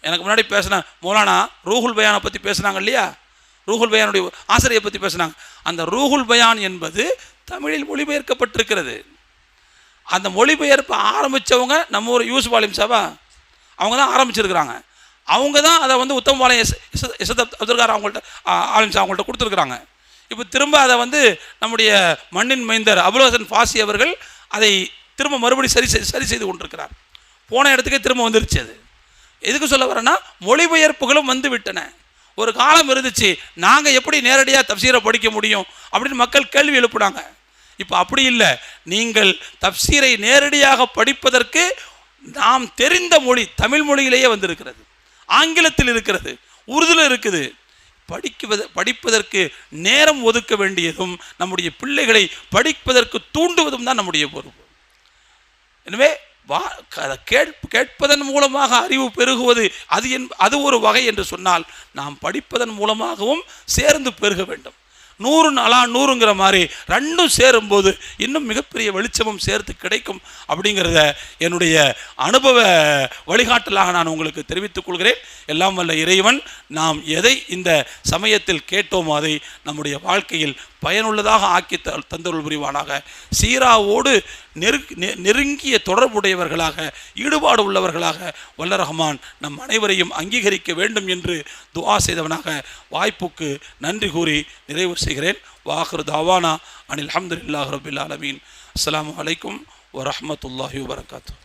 எனக்கு முன்னாடி பேசின மௌலானா ரூஹுல் பயானை பற்றி பேசுனாங்க இல்லையா, ரூஹுல் பயானுடைய ஆசிரியை பற்றி பேசுனாங்க. அந்த ரூஹுல் பயான் என்பது தமிழில் மொழிபெயர்க்கப்பட்டிருக்கிறது. அந்த மொழிபெயர்ப்பு ஆரம்பித்தவங்க நம்ம ஒரு யூசுப் ஆலிம் சாபா அவங்க தான் ஆரம்பிச்சிருக்கிறாங்க. அவங்க தான் அதை உத்தமபாளையம் எஸ் அப்துல்கார் அவங்கள்ட்ட ஆலிம் சாப் அவங்கள்ட்ட கொடுத்துருக்குறாங்க. இப்போ திரும்ப அதை நம்முடைய மண்ணின் மைந்தர் அபுல் ஹசன் ஃபாசி அவர்கள் அதை திரும்ப மறுபடியும் சரி செய்து கொண்டிருக்கிறார். போன இடத்துக்கே திரும்ப வந்துருச்சு. அது எதுக்கு சொல்ல வரேன்னா, மொழிபெயர்ப்புகளும் வந்து விட்டன. ஒரு காலம் இருந்துச்சு, நாங்கள் எப்படி நேரடியாக தப்சீரை படிக்க முடியும் அப்படின்னு மக்கள் கேள்வி எழுப்புனாங்க. இப்போ அப்படி இல்லை. நீங்கள் தப்சீரை நேரடியாக படிப்பதற்கு நாம் தெரிந்த மொழி தமிழ் மொழியிலேயே வந்திருக்கிறது, ஆங்கிலத்தில் இருக்கிறது, உருதுல இருக்குது. படிப்பதற்கு நேரம் ஒதுக்க வேண்டியதும் நம்முடைய பிள்ளைகளை படிப்பதற்கு தூண்டுவதும் தான் நம்முடைய பொறுப்பு. எனவே கேட்பதன் மூலமாக அறிவு பெருகுவது அது ஒரு வகை என்று சொன்னால், நாம் படிப்பதன் மூலமாகவும் சேர்ந்து பெருக வேண்டும். 100 நாளா 100ங்கிற மாதிரி ரெண்டும் சேரும்போது இன்னும் மிகப்பெரிய வெளிச்சமும் சேர்த்து கிடைக்கும் அப்படிங்கிறத என்னுடைய அனுபவ வழிகாட்டலாக நான் உங்களுக்கு தெரிவித்துக் கொள்கிறேன். எல்லாம் வல்ல இறைவன் நாம் எதை இந்த சமயத்தில் கேட்டோமோ அதை நம்முடைய வாழ்க்கையில் பயனுள்ளதாக ஆக்கி தந்தருள் புரிவானாக. சீராவோடு நெருங்கிய தொடர்புடையவர்களாக ஈடுபாடு உள்ளவர்களாக வல்ல ரஹ்மான் நம் அனைவரையும் அங்கீகரிக்க வேண்டும் என்று துஆ செய்தவனாக வாய்ப்புக்கு நன்றி கூறி நிறைவு செய்கிறேன். வாஹிரு தாவானா அனில் அல்ஹம்துலில்லாஹி ரப்பில் ஆலமீன். அஸ்ஸலாமு அலைக்கும் வரஹ்மத்துல்லாஹி வபரகாத்துஹு.